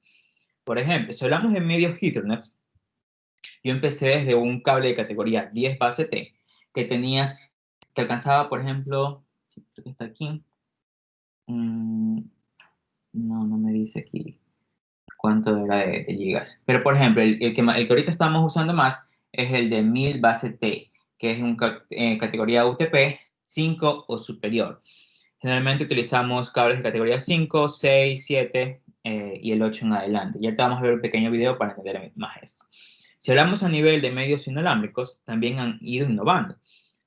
Por ejemplo, si hablamos de medios Ethernet, yo empecé desde un cable de categoría 10 base T, que alcanzaba, por ejemplo, creo que está aquí, no me dice aquí cuánto era de gigas. Pero, por ejemplo, el que ahorita estamos usando más es el de 1000 base T, que es una categoría UTP 5 o superior. Generalmente utilizamos cables de categoría 5, 6, 7 y el 8 en adelante. Ya te vamos a ver un pequeño video para entender más esto. Si hablamos a nivel de medios inalámbricos, también han ido innovando.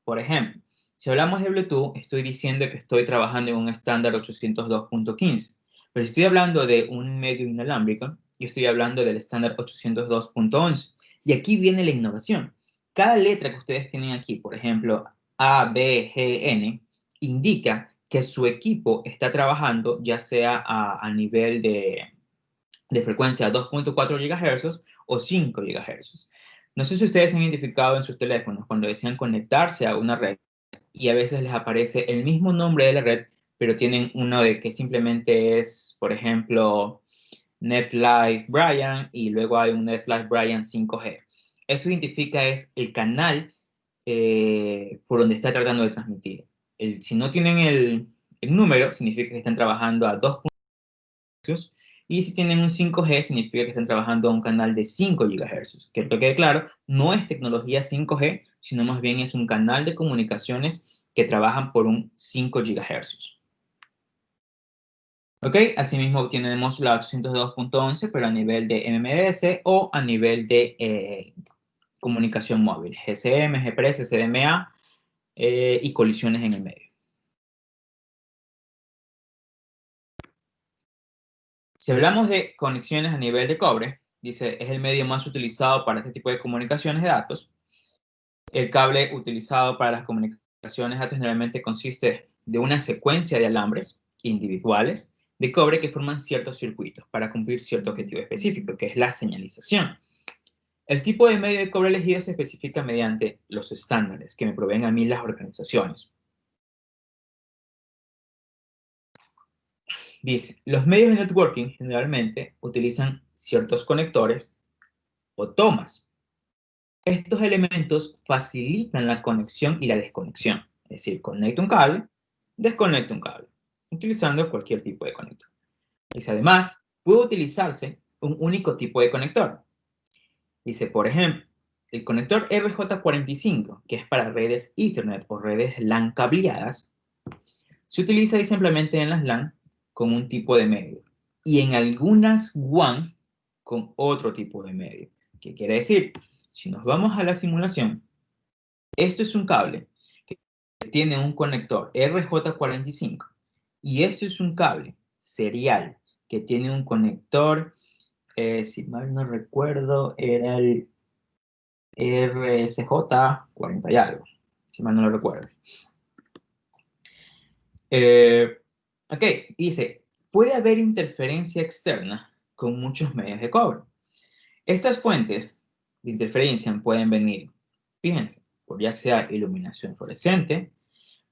Por ejemplo, si hablamos de Bluetooth, estoy diciendo que estoy trabajando en un estándar 802.15. Pero si estoy hablando de un medio inalámbrico, yo estoy hablando del estándar 802.11. Y aquí viene la innovación. Cada letra que ustedes tienen aquí, por ejemplo, A, B, G, N, indica que su equipo está trabajando ya sea a nivel de frecuencia 2.4 GHz o 5 GHz. No sé si ustedes han identificado en sus teléfonos cuando desean conectarse a una red y a veces les aparece el mismo nombre de la red, pero tienen uno de que simplemente es, por ejemplo, NetLife Brian y luego hay un NetLife Brian 5G. Eso identifica es el canal por donde está tratando de transmitir. Si no tienen el número, significa que están trabajando a 2 GHz, y si tienen un 5G, significa que están trabajando a un canal de 5 GHz. Que quede claro, no es tecnología 5G, sino más bien es un canal de comunicaciones que trabajan por un 5 GHz. ¿Ok? Asimismo tenemos la 802.11, pero a nivel de MMS o a nivel de comunicación móvil. GSM, GPRS, CDMA y colisiones en el medio. Si hablamos de conexiones a nivel de cobre, dice, es el medio más utilizado para este tipo de comunicaciones de datos. El cable utilizado para las comunicaciones de datos generalmente consiste de una secuencia de alambres individuales de cobre que forman ciertos circuitos para cumplir cierto objetivo específico, que es la señalización. El tipo de medio de cobre elegido se especifica mediante los estándares que me proveen a mí las organizaciones. Dice, los medios de networking generalmente utilizan ciertos conectores o tomas. Estos elementos facilitan la conexión y la desconexión. Es decir, conecto un cable, desconecto un cable, utilizando cualquier tipo de conector. Dice, además, puede utilizarse un único tipo de conector. Dice, por ejemplo, el conector RJ45, que es para redes Ethernet o redes LAN cableadas, se utiliza simplemente en las LAN con un tipo de medio y en algunas WAN con otro tipo de medio. ¿Qué quiere decir? Si nos vamos a la simulación, esto es un cable que tiene un conector RJ45 y esto es un cable serial que tiene un conector, si mal no recuerdo, era el RSJ40 y algo, si mal no lo recuerdo. Ok, dice, puede haber interferencia externa con muchos medios de cobre. Estas fuentes de interferencia pueden venir, fíjense, por ya sea iluminación fluorescente,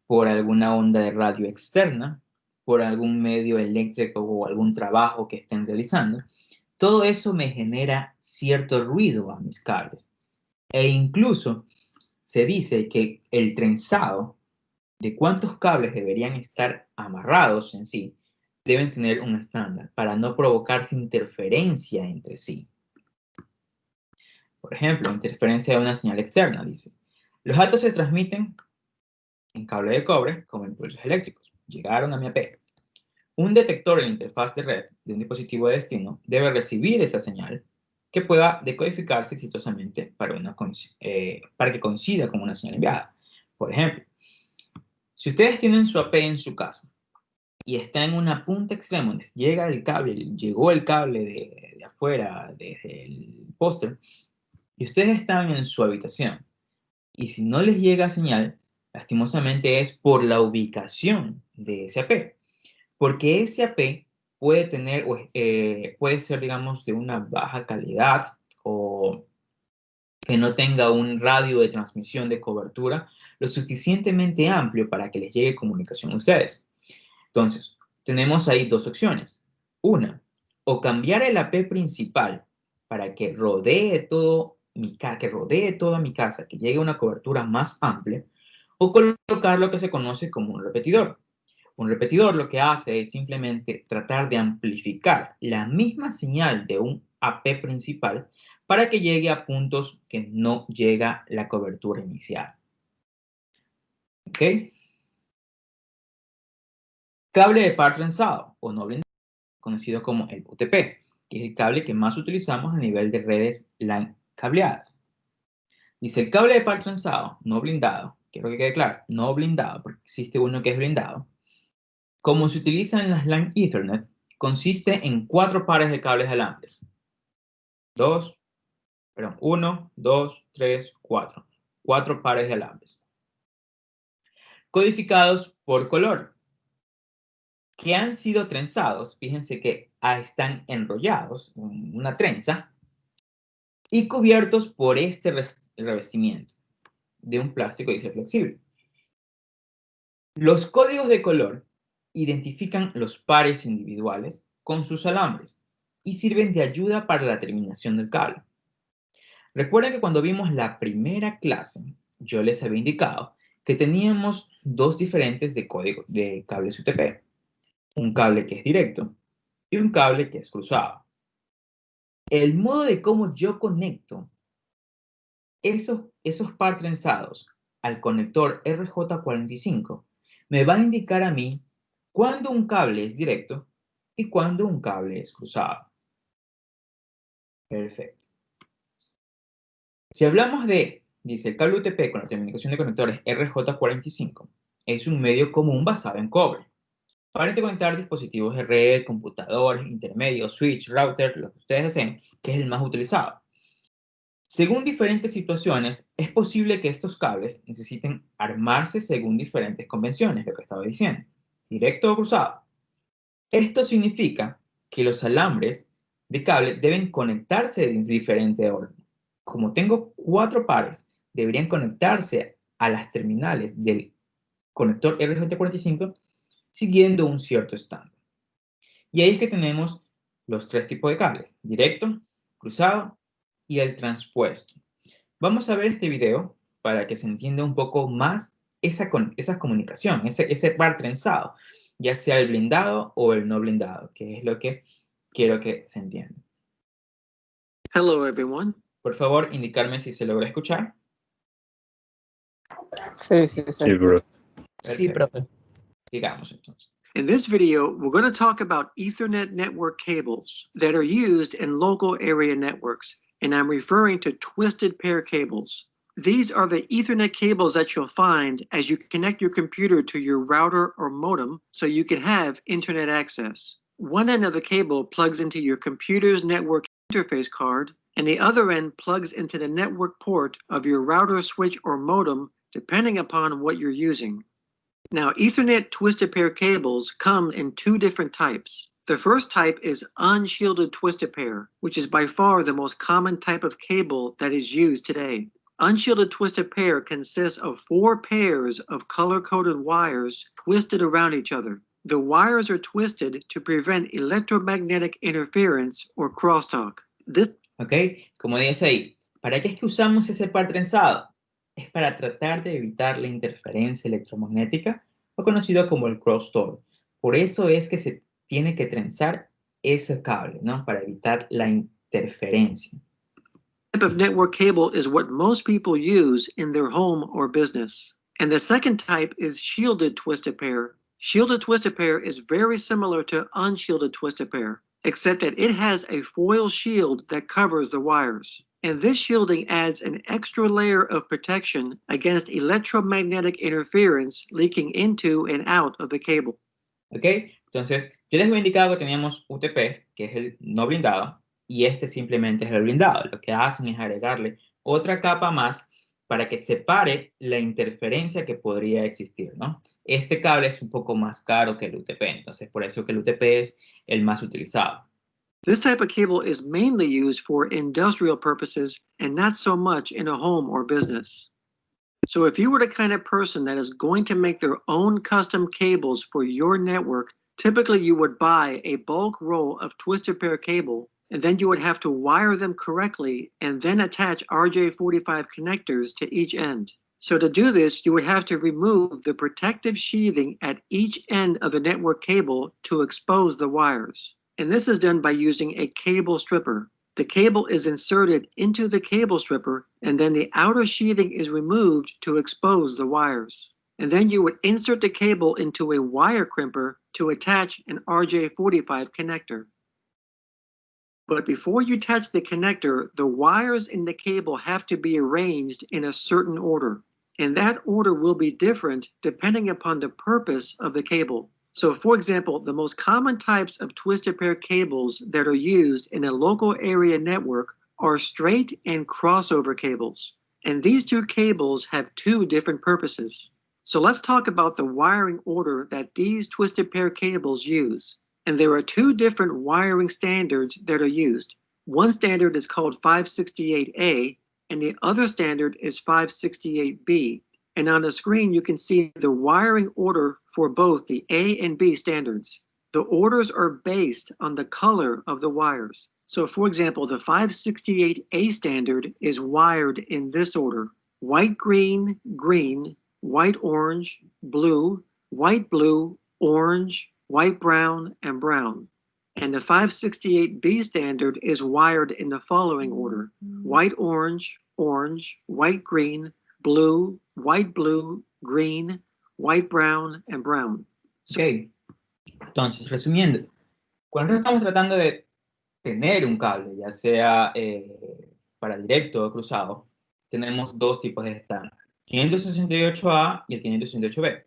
por alguna onda de radio externa, por algún medio eléctrico o algún trabajo que estén realizando. Todo eso me genera cierto ruido a mis cables. E incluso se dice que el trenzado de cuántos cables deberían estar amarrados en sí deben tener un estándar para no provocarse interferencia entre sí. Por ejemplo, interferencia de una señal externa, dice. Los datos se transmiten en cable de cobre como impulsos eléctricos. Llegaron a mi AP. Un detector en la interfaz de red de un dispositivo de destino debe recibir esa señal que pueda decodificarse exitosamente para que coincida con una señal enviada. Por ejemplo, si ustedes tienen su AP en su casa y está en una punta extrema donde llegó el cable de afuera, desde el póster, y ustedes están en su habitación, y si no les llega señal, lastimosamente es por la ubicación de ese AP, porque ese AP puede ser, digamos, de una baja calidad, o que no tenga un radio de transmisión de cobertura lo suficientemente amplio para que les llegue comunicación a ustedes. Entonces, tenemos ahí dos opciones. Una, o cambiar el AP principal para que rodee toda mi casa, que llegue a una cobertura más amplia, o colocar lo que se conoce como un repetidor. Un repetidor lo que hace es simplemente tratar de amplificar la misma señal de un AP principal para que llegue a puntos que no llega la cobertura inicial. ¿Ok? Cable de par trenzado o no blindado, conocido como el UTP, que es el cable que más utilizamos a nivel de redes LAN cableadas. Dice, el cable de par trenzado, no blindado, quiero que quede claro, no blindado, porque existe uno que es blindado, como se utiliza en las LAN Ethernet, consiste en 4 pares de cables alambres. 1, 2, 3, 4. 4 pares de alambres. Codificados por color, que han sido trenzados, fíjense que están enrollados en una trenza y cubiertos por este revestimiento de un plástico dice flexible. Los códigos de color identifican los pares individuales con sus alambres y sirven de ayuda para la terminación del cable. Recuerden que cuando vimos la primera clase, yo les había indicado que teníamos dos diferentes de código de cables UTP. Un cable que es directo y un cable que es cruzado. El modo de cómo yo conecto esos par trenzados al conector RJ45 me va a indicar a mí cuándo un cable es directo y cuándo un cable es cruzado. Perfecto. Si hablamos dice el cable UTP con la terminación de conectores RJ45, es un medio común basado en cobre para interconectar dispositivos de red, computadores, intermedios, switch, router, lo que ustedes deseen, que es el más utilizado. Según diferentes situaciones, es posible que estos cables necesiten armarse según diferentes convenciones, lo que estaba diciendo, directo o cruzado. Esto significa que los alambres de cable deben conectarse de diferente orden. Como tengo 4 pares, deberían conectarse a las terminales del conector RJ45 siguiendo un cierto estándar. Y ahí es que tenemos los 3 tipos de cables, directo, cruzado y el transpuesto. Vamos a ver este video para que se entienda un poco más esa comunicación, ese par trenzado, ya sea el blindado o el no blindado, que es lo que quiero que se entienda. Hello, everyone. Por favor, indicarme si se logra escuchar. Sí, sí, sí. Sí, Perfecto. profe. Sigamos entonces. In this video, we're going to talk about Ethernet network cables that are used in local area networks, and I'm referring to twisted pair cables. These are the Ethernet cables that you'll find as you connect your computer to your router or modem so you can have internet access. One end of the cable plugs into your computer's network interface card, and the other end plugs into the network port of your router, switch, or modem, depending upon what you're using. Now, Ethernet twisted pair cables come in 2 different types. The first type is unshielded twisted pair, which is by far the most common type of cable that is used today. Unshielded twisted pair consists of 4 pairs of color-coded wires twisted around each other. The wires are twisted to prevent electromagnetic interference or crosstalk. ¿Ok? Como dice ahí, ¿para qué es que usamos ese par trenzado? Es para tratar de evitar la interferencia electromagnética, o conocido como el crosstalk. Por eso es que se tiene que trenzar ese cable, ¿no? Para evitar la interferencia. Type of network cable is what most people use in their home or business. And the second type is shielded twisted pair. Shielded twisted pair is very similar to unshielded twisted pair, except that it has a foil shield that covers the wires. And this shielding adds an extra layer of protection against electromagnetic interference leaking into and out of the cable. ¿Ok? Entonces, yo les voy a indicar que teníamos UTP, que es el no blindado, y este simplemente es el blindado. Lo que hacen es agregarle otra capa más para que separe la interferencia que podría existir, ¿no? Este cable es un poco más caro que el UTP, entonces por eso que el UTP es el más utilizado. This type of cable is mainly used for industrial purposes and not so much in a home or business. So if you were the kind of person that is going to make their own custom cables for your network, typically you would buy a bulk roll of twisted pair cable, and then you would have to wire them correctly and then attach RJ45 connectors to each end. So to do this, you would have to remove the protective sheathing at each end of the network cable to expose the wires. And this is done by using a cable stripper. The cable is inserted into the cable stripper, and then the outer sheathing is removed to expose the wires. And then you would insert the cable into a wire crimper to attach an RJ45 connector. But before you attach the connector, the wires in the cable have to be arranged in a certain order. And that order will be different depending upon the purpose of the cable. So for example, the most common types of twisted pair cables that are used in a local area network are straight and crossover cables. And these two cables have two different purposes. So let's talk about the wiring order that these twisted pair cables use. And there are two different wiring standards that are used. One standard is called 568A, and the other standard is 568B. And on the screen, you can see the wiring order for both the A and B standards. The orders are based on the color of the wires. So for example, the 568A standard is wired in this order: white, green, green, white, orange, blue, orange, white, brown, and brown. And the 568B standard is wired in the following order: white, orange, orange, white, green, blue, green, white, brown, and brown. Ok, entonces, resumiendo, cuando estamos tratando de tener un cable, ya sea para directo o cruzado, tenemos dos tipos de estándar: 568A y el 568B,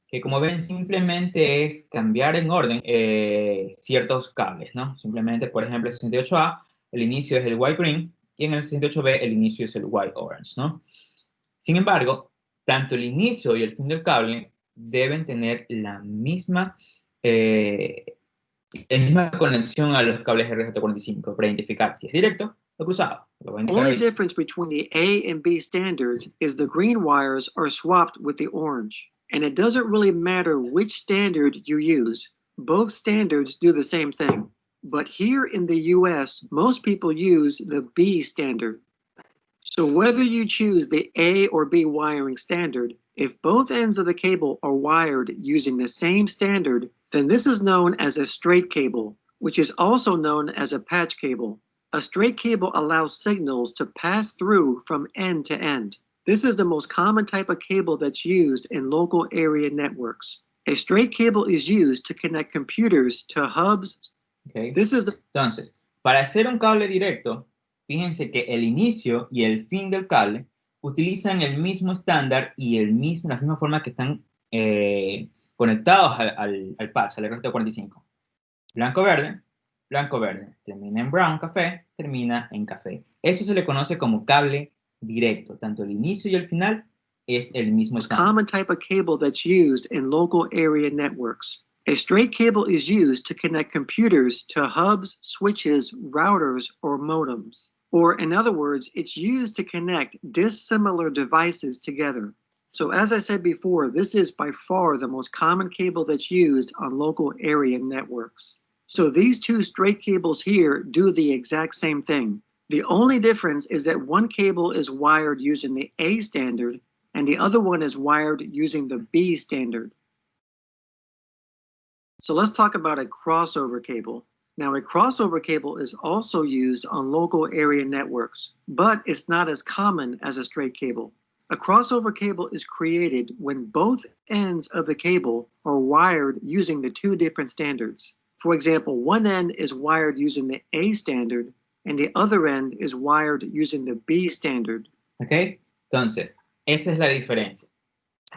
que como ven simplemente es cambiar en orden ciertos cables, ¿no? Simplemente, por ejemplo, el 68A, el inicio es el white green, y en el 68B el inicio es el white orange, ¿no? Sin embargo, tanto el inicio y el fin del cable deben tener la misma conexión a los cables RJ45 para identificar si es directo o cruzado. The only difference between the A and B standards is the green wires are swapped with the orange. And it doesn't really matter which standard you use. Both standards do the same thing. But here in the US, most people use the B standard. So whether you choose the A or B wiring standard, if both ends of the cable are wired using the same standard, then this is known as a straight cable, which is also known as a patch cable. A straight cable allows signals to pass through from end to end. This is the most common type of cable that's used in local area networks. A straight cable is used to connect computers to hubs. Okay. Entonces, para hacer un cable directo, fíjense que el inicio y el fin del cable utilizan el mismo estándar y la misma forma que están conectados al patch, al RJ45. Blanco-verde, blanco-verde. Termina en brown, café, termina en café. Eso se le conoce como cable directo. Tanto el inicio y el final es el mismo estándar. Common type of cable that's used in local area networks. A straight cable is used to connect computers to hubs, switches, routers, or modems. Or in other words, it's used to connect dissimilar devices together. So as I said before, this is by far the most common cable that's used on local area networks. So these two straight cables here do the exact same thing. The only difference is that one cable is wired using the A standard and the other one is wired using the B standard. So let's talk about a crossover cable. Now, a crossover cable is also used on local area networks, but it's not as common as a straight cable. A crossover cable is created when both ends of the cable are wired using the two different standards. For example, one end is wired using the A standard and the other end is wired using the B standard. Ok, entonces, esa es la diferencia.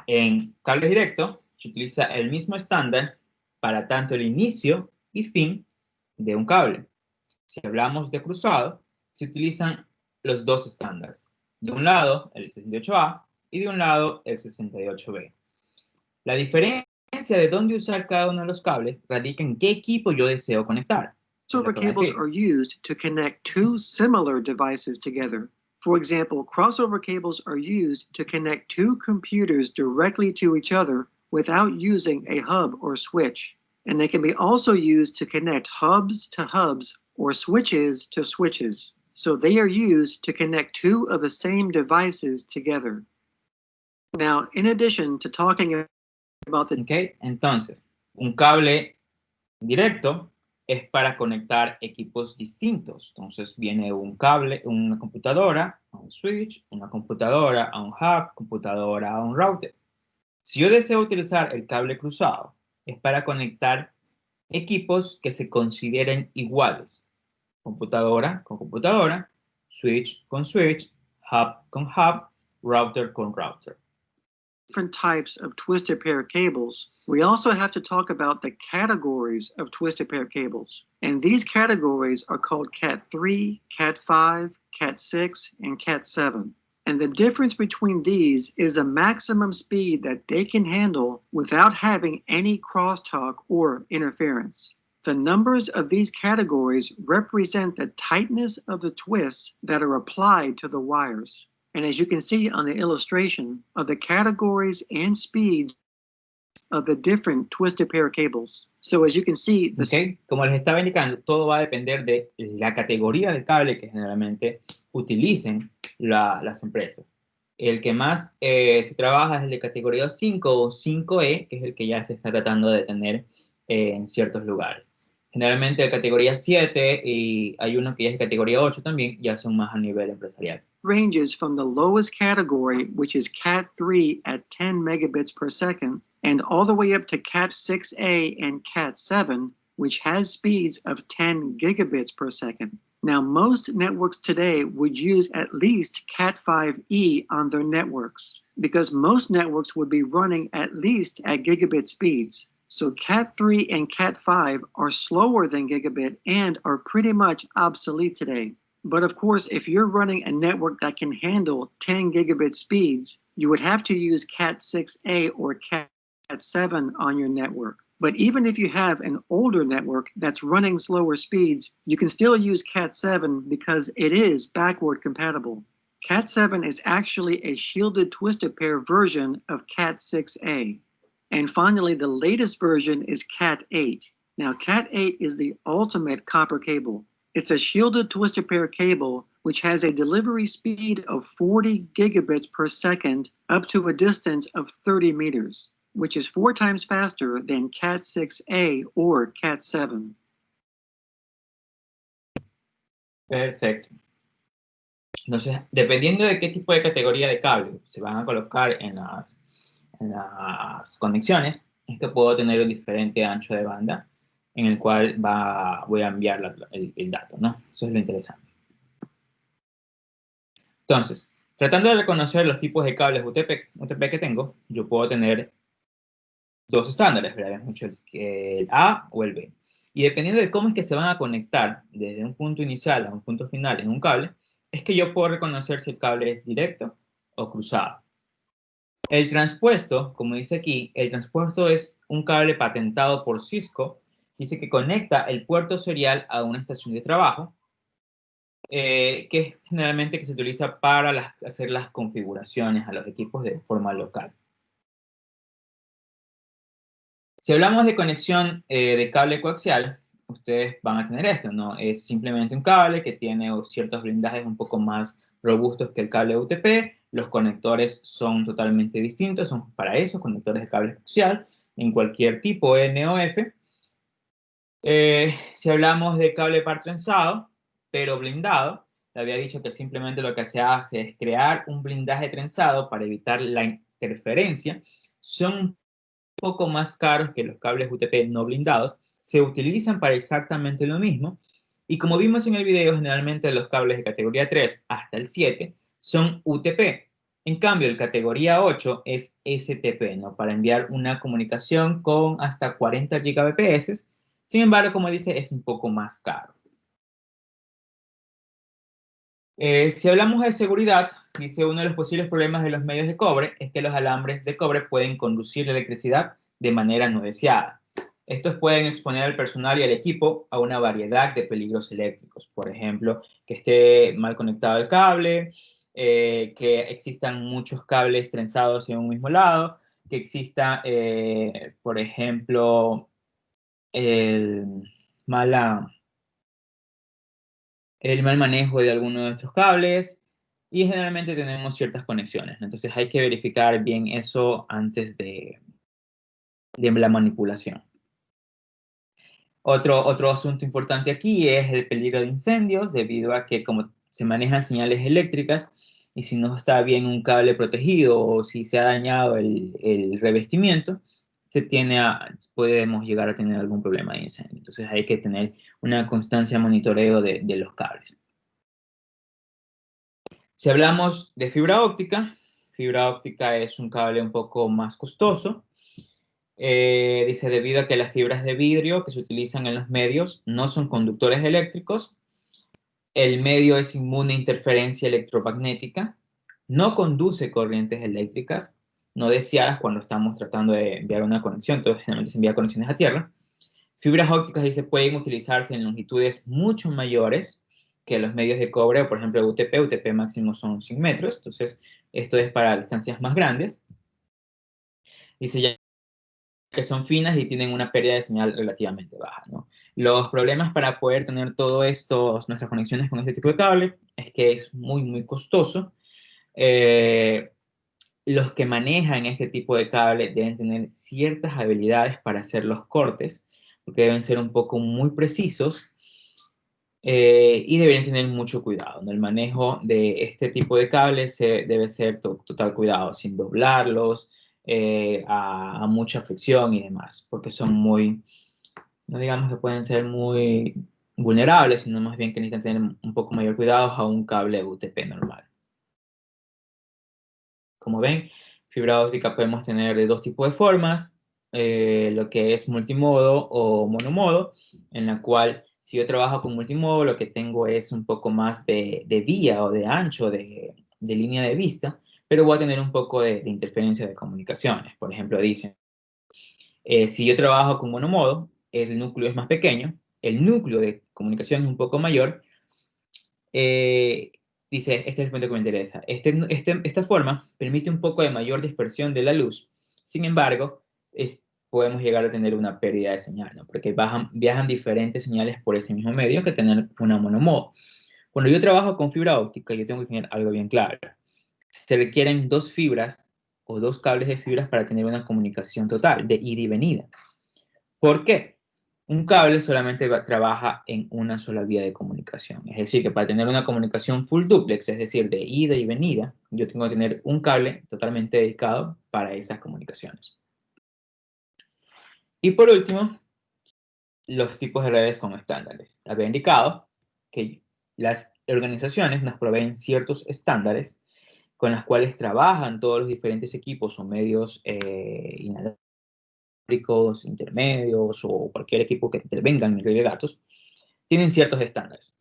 En cable directo se utiliza el mismo estándar para tanto el inicio y fin de un cable. Si hablamos de cruzado, se utilizan los dos estándares. De un lado, el 68A y de un lado, el 68B. La diferencia de dónde usar cada uno de los cables radica en qué equipo yo deseo conectar. Crossover cables are used to connect two similar devices together. For example, crossover cables are used to connect two computers directly to each other without using a hub or switch. And they can be also used to connect hubs to hubs or switches to switches. So they are used to connect two of the same devices together. Now, in addition to talking about the... Okay, entonces, un cable directo es para conectar equipos distintos. Entonces viene un cable, una computadora a un switch, una computadora a un hub, computadora a un router. Si yo deseo utilizar el cable cruzado, es para conectar equipos que se consideren iguales. Computadora con computadora, switch con switch, hub con hub, router con router. Different types of twisted pair cables, we also have to talk about the categories of twisted pair cables. And these categories are called Cat3, Cat5, Cat6, and Cat7. And the difference between these is the maximum speed that they can handle without having any crosstalk or interference. The numbers of these categories represent the tightness of the twists that are applied to the wires. And as you can see on the illustration of the categories and speeds of the different twisted pair cables. So as you can see, Okay. Como les estaba indicando, todo va a depender de la categoría de cable que generalmente utilicen las empresas. El que más se trabaja es el de categoría 5 o 5E, que es el que ya se está tratando de tener en ciertos lugares. Generalmente de categoría 7 y hay uno que ya es de categoría 8 también, ya son más a nivel empresarial. Ranges from the lowest category, which is Cat3 at 10 megabits per second, and all the way up to Cat6A and Cat7, which has speeds of 10 gigabits per second. Now, most networks today would use at least Cat5e on their networks, because most networks would be running at least at gigabit speeds. So Cat3 and Cat5 are slower than gigabit and are pretty much obsolete today. But of course, if you're running a network that can handle 10 gigabit speeds, you would have to use Cat6A or Cat7 on your network. But even if you have an older network that's running slower speeds, you can still use Cat7 because it is backward compatible. Cat7 is actually a shielded twisted pair version of Cat6A. And finally, the latest version is Cat8. Now, Cat8 is the ultimate copper cable. It's a shielded twisted pair cable which has a delivery speed of 40 gigabits per second up to a distance of 30 meters, which is 4 times faster than Cat6A or Cat7. Perfecto. Entonces, dependiendo de qué tipo de categoría de cable se van a colocar en las conexiones, es que puedo tener un diferente ancho de banda en el cual voy a enviar el dato, ¿no? Eso es lo interesante. Entonces, tratando de reconocer los tipos de cables UTP que tengo, yo puedo tener dos estándares, ¿verdad? Hemos dicho el A o el B. Y dependiendo de cómo es que se van a conectar desde un punto inicial a un punto final en un cable, es que yo puedo reconocer si el cable es directo o cruzado. El transpuesto, como dice aquí, el transpuesto es un cable patentado por Cisco. Dice que conecta el puerto serial a una estación de trabajo, que es generalmente que se utiliza para hacer las configuraciones a los equipos de forma local. Si hablamos de conexión de cable coaxial, ustedes van a tener esto, ¿no? Es simplemente un cable que tiene ciertos blindajes un poco más robustos que el cable UTP. Los conectores son totalmente distintos, son para eso, conectores de cable coaxial, en cualquier tipo N o F. Si hablamos de cable par trenzado, pero blindado, le había dicho que simplemente lo que se hace es crear un blindaje trenzado para evitar la interferencia. Son un poco más caros que los cables UTP no blindados. Se utilizan para exactamente lo mismo. Y como vimos en el video, generalmente los cables de categoría 3 hasta el 7 son UTP. En cambio, el categoría 8 es STP, ¿no? Para enviar una comunicación con hasta 40 Gbps. Sin embargo, como dice, es un poco más caro. Si hablamos de seguridad, dice uno de los posibles problemas de los medios de cobre es que los alambres de cobre pueden conducir la electricidad de manera no deseada. Estos pueden exponer al personal y al equipo a una variedad de peligros eléctricos. Por ejemplo, que esté mal conectado el cable, que existan muchos cables trenzados en un mismo lado, que exista, por ejemplo, el mal manejo de alguno de nuestros cables, y generalmente tenemos ciertas conexiones, ¿no? Entonces hay que verificar bien eso antes de la manipulación. Otro asunto importante aquí es el peligro de incendios, debido a que como se manejan señales eléctricas, y si no está bien un cable protegido o si se ha dañado el revestimiento, podemos llegar a tener algún problema de incendio. Entonces hay que tener una constancia monitoreo de los cables. Si hablamos de fibra óptica es un cable un poco más costoso. Dice, debido a que las fibras de vidrio que se utilizan en los medios no son conductores eléctricos, el medio es inmune a interferencia electromagnética, no conduce corrientes eléctricas no deseadas cuando estamos tratando de enviar una conexión, entonces generalmente se envía conexiones a tierra. Fibras ópticas, dice, pueden utilizarse en longitudes mucho mayores que los medios de cobre, o por ejemplo UTP máximo son 100 metros, entonces esto es para distancias más grandes. Dice ya que son finas y tienen una pérdida de señal relativamente baja, ¿no? Los problemas para poder tener todo esto, nuestras conexiones con este tipo de cable, es que es muy, muy costoso. Los que manejan este tipo de cable deben tener ciertas habilidades para hacer los cortes, porque deben ser un poco muy precisos, y deberían tener mucho cuidado, ¿no? El manejo de este tipo de cables debe ser total cuidado, sin doblarlos, a mucha fricción y demás, porque son muy, no digamos que pueden ser muy vulnerables, sino más bien que necesitan tener un poco mayor cuidado a un cable UTP normal. Como ven, fibra óptica podemos tener de dos tipos de formas, lo que es multimodo o monomodo, en la cual si yo trabajo con multimodo, lo que tengo es un poco más de vía o de ancho de línea de vista, pero voy a tener un poco de interferencia de comunicaciones. Por ejemplo, dicen, si yo trabajo con monomodo, el núcleo es más pequeño, el núcleo de comunicación es un poco mayor. Dice, este es el punto que me interesa. Esta forma permite un poco de mayor dispersión de la luz. Sin embargo, podemos llegar a tener una pérdida de señal, ¿no? Porque viajan diferentes señales por ese mismo medio que tener una monomodo. Cuando yo trabajo con fibra óptica, yo tengo que tener algo bien claro. Se requieren dos fibras o dos cables de fibras para tener una comunicación total de ida y venida. ¿Por qué? Un cable solamente trabaja en una sola vía de comunicación. Es decir, que para tener una comunicación full duplex, es decir, de ida y venida, yo tengo que tener un cable totalmente dedicado para esas comunicaciones. Y por último, los tipos de redes con estándares. Había indicado que las organizaciones nos proveen ciertos estándares con los cuales trabajan todos los diferentes equipos o medios inalámbricos, intermedios o cualquier equipo que intervenga en el red de datos, tienen ciertos estándares.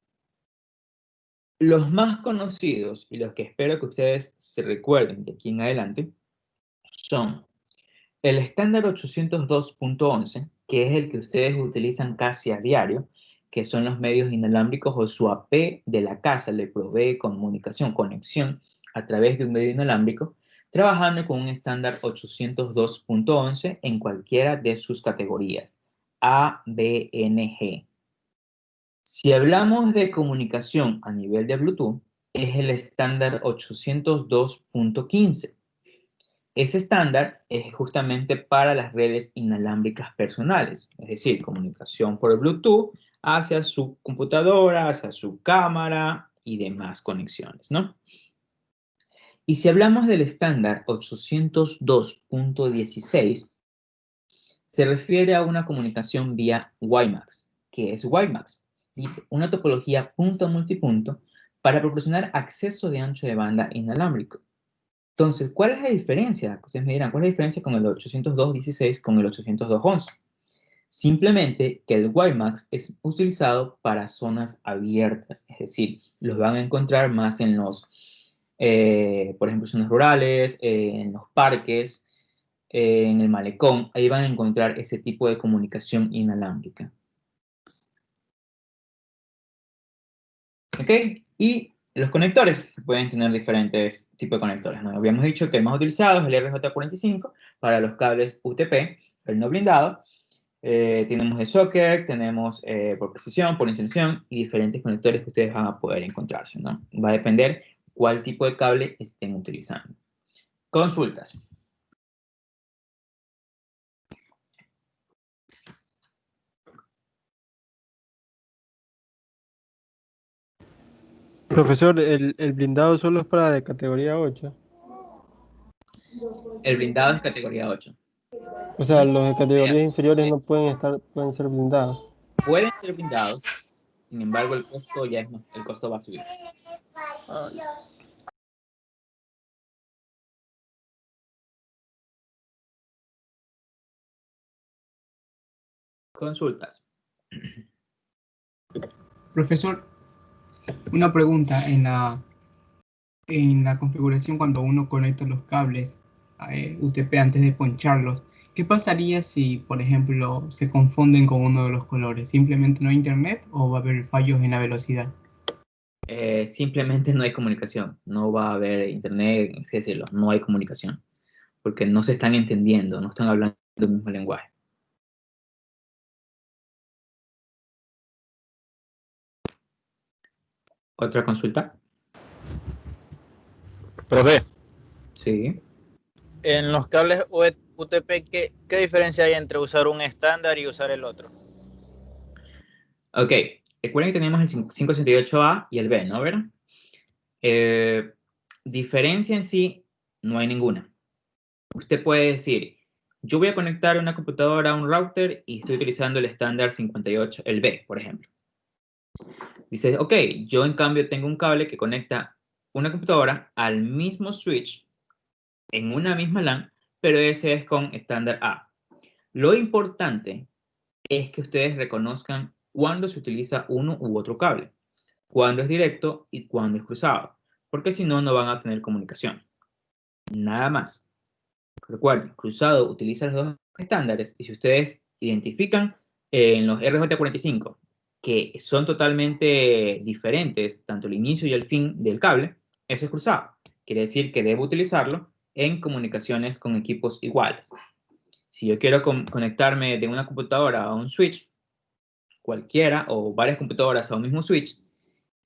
Los más conocidos y los que espero que ustedes se recuerden de aquí en adelante son el estándar 802.11, que es el que ustedes utilizan casi a diario, que son los medios inalámbricos o su AP de la casa le provee comunicación, conexión a través de un medio inalámbrico, trabajando con un estándar 802.11 en cualquiera de sus categorías, A, B, N, G. Si hablamos de comunicación a nivel de Bluetooth, es el estándar 802.15. Ese estándar es justamente para las redes inalámbricas personales, es decir, comunicación por Bluetooth hacia su computadora, hacia su cámara y demás conexiones, ¿no? Y si hablamos del estándar 802.16, se refiere a una comunicación vía WiMAX. ¿Qué es WiMAX? Dice, una topología punto a multipunto para proporcionar acceso de ancho de banda inalámbrico. Entonces, ¿cuál es la diferencia? Ustedes me dirán, ¿cuál es la diferencia con el 802.16 con el 802.11? Simplemente que el WiMAX es utilizado para zonas abiertas, es decir, los van a encontrar más en los, por ejemplo, zonas rurales, en los parques, en el malecón, ahí van a encontrar ese tipo de comunicación inalámbrica. ¿Ok? Y los conectores pueden tener diferentes tipos de conectores, ¿no? Habíamos dicho que el más utilizado es el RJ45 para los cables UTP, el no blindado. Tenemos de socket, tenemos por precisión, por inserción y diferentes conectores que ustedes van a poder encontrarse, ¿no? Va a depender cuál tipo de cable estén utilizando. Consultas. Profesor, el blindado solo es para de categoría 8. El blindado es categoría 8. O sea, los de categorías inferiores no pueden ser blindados. Pueden ser blindados, sin embargo el costo ya es más, el costo va a subir. Consultas. Profesor, una pregunta en la configuración cuando uno conecta los cables UTP antes de poncharlos. ¿Qué pasaría si, por ejemplo, se confunden con uno de los colores? ¿Simplemente no hay internet o va a haber fallos en la velocidad? Simplemente no hay comunicación, no va a haber internet, es decirlo, no hay comunicación, porque no se están entendiendo, no están hablando el mismo lenguaje. ¿Otra consulta? Profe, Sí. en los cables UTP, ¿qué diferencia hay entre usar un estándar y usar el otro? Ok, recuerden que tenemos el 568A y el B, ¿no? ¿Verdad? Diferencia en sí, no hay ninguna. Usted puede decir, yo voy a conectar una computadora a un router y estoy utilizando el estándar 58, el B, por ejemplo. Dice, ok, yo en cambio tengo un cable que conecta una computadora al mismo switch en una misma LAN, pero ese es con estándar A. Lo importante es que ustedes reconozcan cuándo se utiliza uno u otro cable, cuándo es directo y cuándo es cruzado, porque si no, no van a tener comunicación. Nada más. Recuerden, cruzado utiliza los dos estándares y si ustedes identifican en los RJ45 que son totalmente diferentes, tanto el inicio y el fin del cable, eso es cruzado. Quiere decir que debo utilizarlo en comunicaciones con equipos iguales. Si yo quiero conectarme de una computadora a un switch, cualquiera, o varias computadoras a un mismo switch,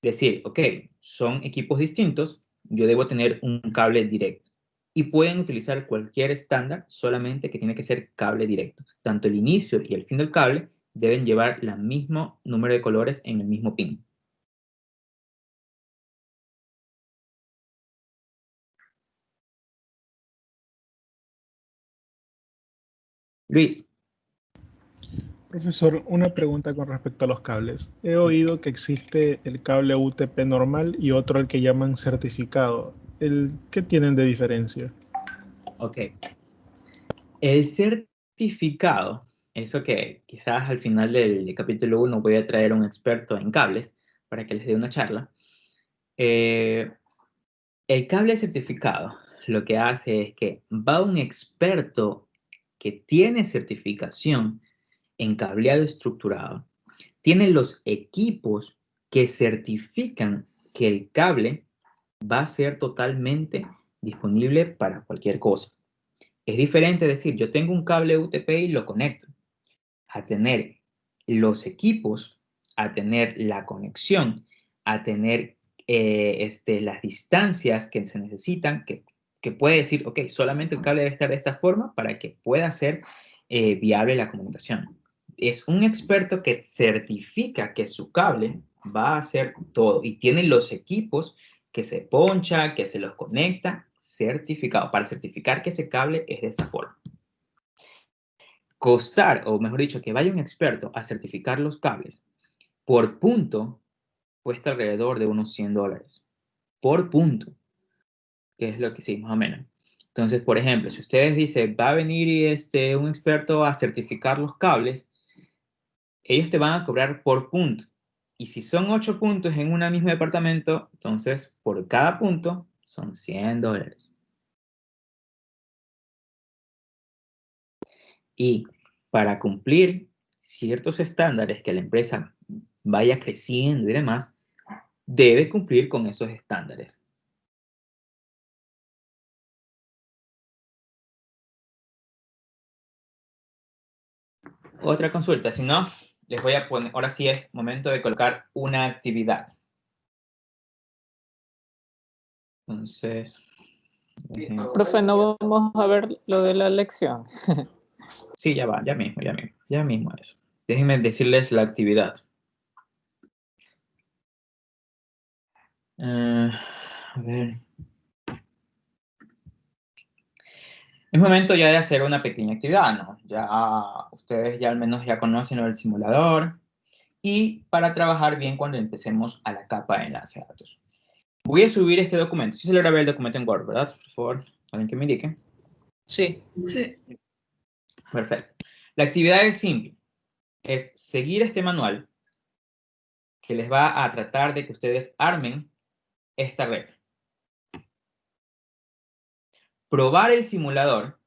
decir, ok, son equipos distintos, yo debo tener un cable directo. Y pueden utilizar cualquier estándar, solamente que tiene que ser cable directo. Tanto el inicio y el fin del cable deben llevar el mismo número de colores en el mismo pin. Luis. Profesor, una pregunta con respecto a los cables. He oído que existe el cable UTP normal y otro el que llaman certificado. ¿Qué tienen de diferencia? Ok. El certificado, eso que quizás al final del capítulo 1 voy a traer a un experto en cables para que les dé una charla. El cable certificado lo que hace es que va un experto que tiene certificación en cableado estructurado, tiene los equipos que certifican que el cable va a ser totalmente disponible para cualquier cosa. Es diferente decir, yo tengo un cable UTP y lo conecto, a tener los equipos, a tener la conexión, a tener las distancias que se necesitan, que puede decir, ok, solamente el cable debe estar de esta forma para que pueda ser viable la comunicación. Es un experto que certifica que su cable va a hacer todo y tiene los equipos que se poncha, que se los conecta, certificado, para certificar que ese cable es de esa forma. Costar, o mejor dicho, que vaya un experto a certificar los cables por punto cuesta alrededor de unos $100 por punto, que es lo que sí, más o menos. Entonces, por ejemplo, si ustedes dicen, va a venir un experto a certificar los cables, ellos te van a cobrar por punto. Y si son 8 puntos en un mismo departamento, entonces por cada punto son $100. Y para cumplir ciertos estándares que la empresa vaya creciendo y demás, debe cumplir con esos estándares. Otra consulta, si no, les voy a poner, ahora sí es momento de colocar una actividad. Entonces, Profe, ¿no vamos a ver lo de la lección? sí, ya va, ya mismo eso. Déjenme decirles la actividad. A ver. Es momento ya de hacer una pequeña actividad, ¿no? Ya ustedes ya al menos ya conocen el simulador. Y para trabajar bien cuando empecemos a la capa de enlace de datos. Voy a subir este documento. Sí se le grabé el documento en Word, ¿verdad? Por favor, alguien que me indique. Sí. Perfecto. La actividad es simple. Es seguir este manual que les va a tratar de que ustedes armen esta red. Probar el simulador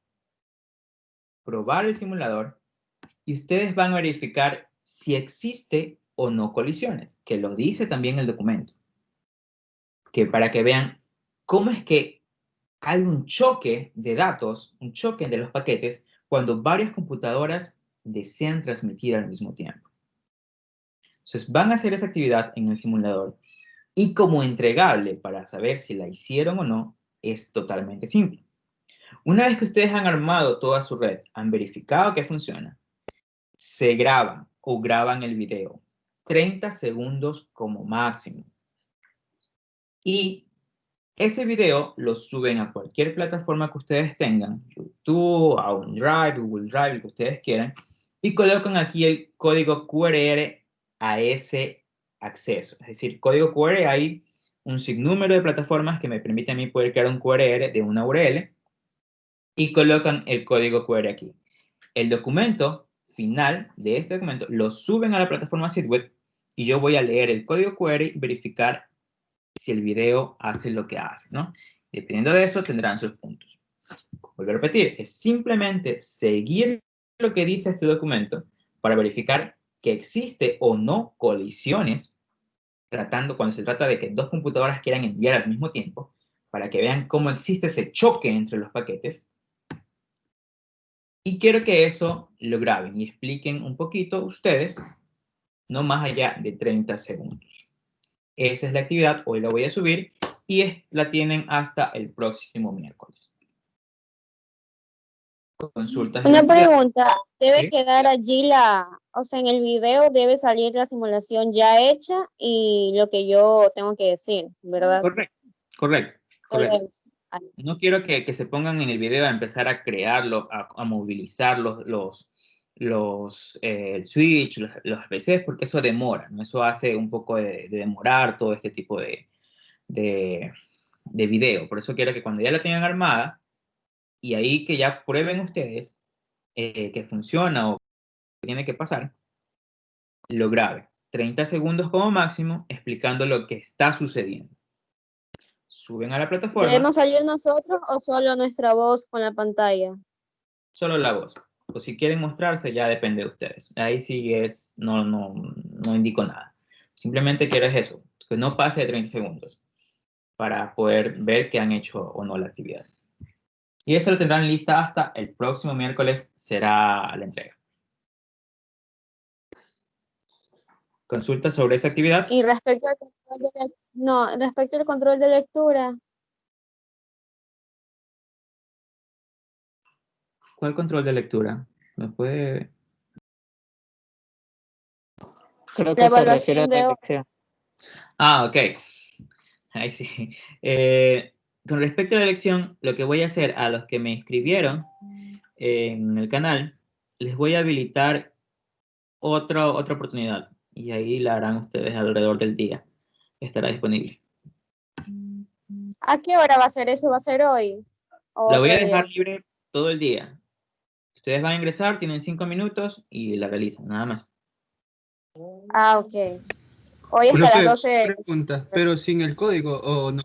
y ustedes van a verificar si existe o no colisiones, que lo dice también el documento. Que para que vean cómo es que hay un choque de datos, un choque de los paquetes, cuando varias computadoras desean transmitir al mismo tiempo. Entonces van a hacer esa actividad en el simulador y como entregable para saber si la hicieron o no, es totalmente simple. Una vez que ustedes han armado toda su red, han verificado que funciona, se graban o graban el video 30 segundos como máximo. Y ese video lo suben a cualquier plataforma que ustedes tengan, YouTube, a OneDrive, Google Drive, el que ustedes quieran, y colocan aquí el código QR a ese acceso. Es decir, código QR, hay un sinnúmero de plataformas que me permiten a mí poder crear un QR de una URL y colocan el código QR aquí. El documento final de este documento lo suben a la plataforma Sitweb y yo voy a leer el código QR y verificar si el video hace lo que hace, ¿no? Dependiendo de eso, tendrán sus puntos. Vuelvo a repetir, es simplemente seguir lo que dice este documento para verificar que existe o no colisiones, cuando se trata de que dos computadoras quieran enviar al mismo tiempo, para que vean cómo existe ese choque entre los paquetes. Y quiero que eso lo graben y expliquen un poquito ustedes, no más allá de 30 segundos. Esa es la actividad, hoy la voy a subir y la tienen hasta el próximo miércoles. Consultas. Una pregunta, ¿debe ¿Sí? quedar allí o sea, en el video debe salir la simulación ya hecha y lo que yo tengo que decir, ¿verdad? Correcto. Solo eso. No quiero que se pongan en el video a empezar a crearlo, a movilizar el switch, los PCs, porque eso demora, ¿no? Eso hace un poco de demorar todo este tipo de video. Por eso quiero que cuando ya la tengan armada, y ahí que ya prueben ustedes que funciona o que tiene que pasar, lo grabe. 30 segundos como máximo explicando lo que está sucediendo. Suben a la plataforma. ¿Debemos salir nosotros o solo nuestra voz con la pantalla? Solo la voz. O si quieren mostrarse, ya depende de ustedes. Ahí sí no indico nada. Simplemente quiero eso, que no pase de 30 segundos para poder ver que han hecho o no la actividad. Y eso lo tendrán lista hasta el próximo miércoles, será la entrega. ¿Consulta sobre esa actividad? Y respecto al respecto al control de lectura. ¿Cuál control de lectura? ¿Me puede...? Creo que se refiere a la de lección. Ah, ok. Ahí sí. Con respecto a la elección, lo que voy a hacer a los que me inscribieron en el canal, les voy a habilitar otra oportunidad. Y ahí la harán ustedes alrededor del día. Estará disponible. ¿A qué hora va a ser eso? ¿Va a ser hoy? ¿O La voy a otro dejar día? libre todo el día. Ustedes van a ingresar, tienen 5 minutos y la realizan, nada más. Ah, ok. Hoy hasta Profe, las 12. pregunta, pero sin el código o no.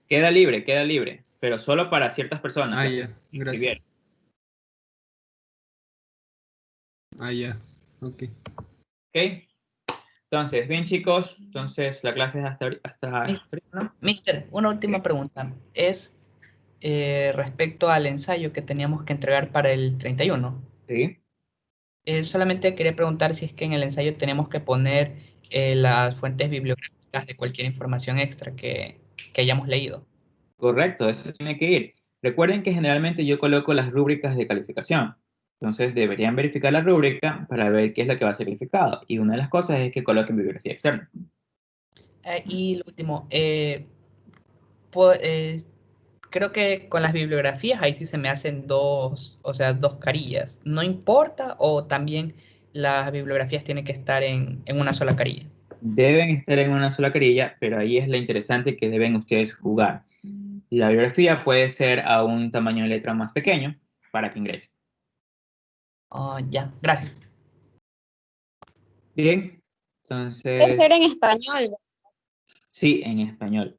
Queda libre, pero solo para ciertas personas. Ah, las ya, que gracias. inscribieron. Ah, ya. Ok. ¿Ok? Entonces, bien chicos, entonces la clase es hasta ahorita, ¿no? Mister, una última pregunta. Es respecto al ensayo que teníamos que entregar para el 31. Sí, Solamente quería preguntar si es que en el ensayo tenemos que poner las fuentes bibliográficas de cualquier información extra que hayamos leído. correcto, eso tiene que ir. Recuerden que generalmente yo coloco las rúbricas de calificación. Entonces deberían verificar la rúbrica para ver qué es lo que va a ser calificado. Y una de las cosas es que coloquen bibliografía externa. Y lo último, po- eh, creo que con las bibliografías ahí sí se me hacen dos, o sea, dos carillas. ¿No importa o también las bibliografías tienen que estar en una sola carilla? Deben estar en una sola carilla, pero ahí es lo interesante que deben ustedes jugar. La bibliografía puede ser a un tamaño de letra más pequeño para que ingrese. Oh, ya, gracias. Bien, Debe entonces, ser en español. sí, en español.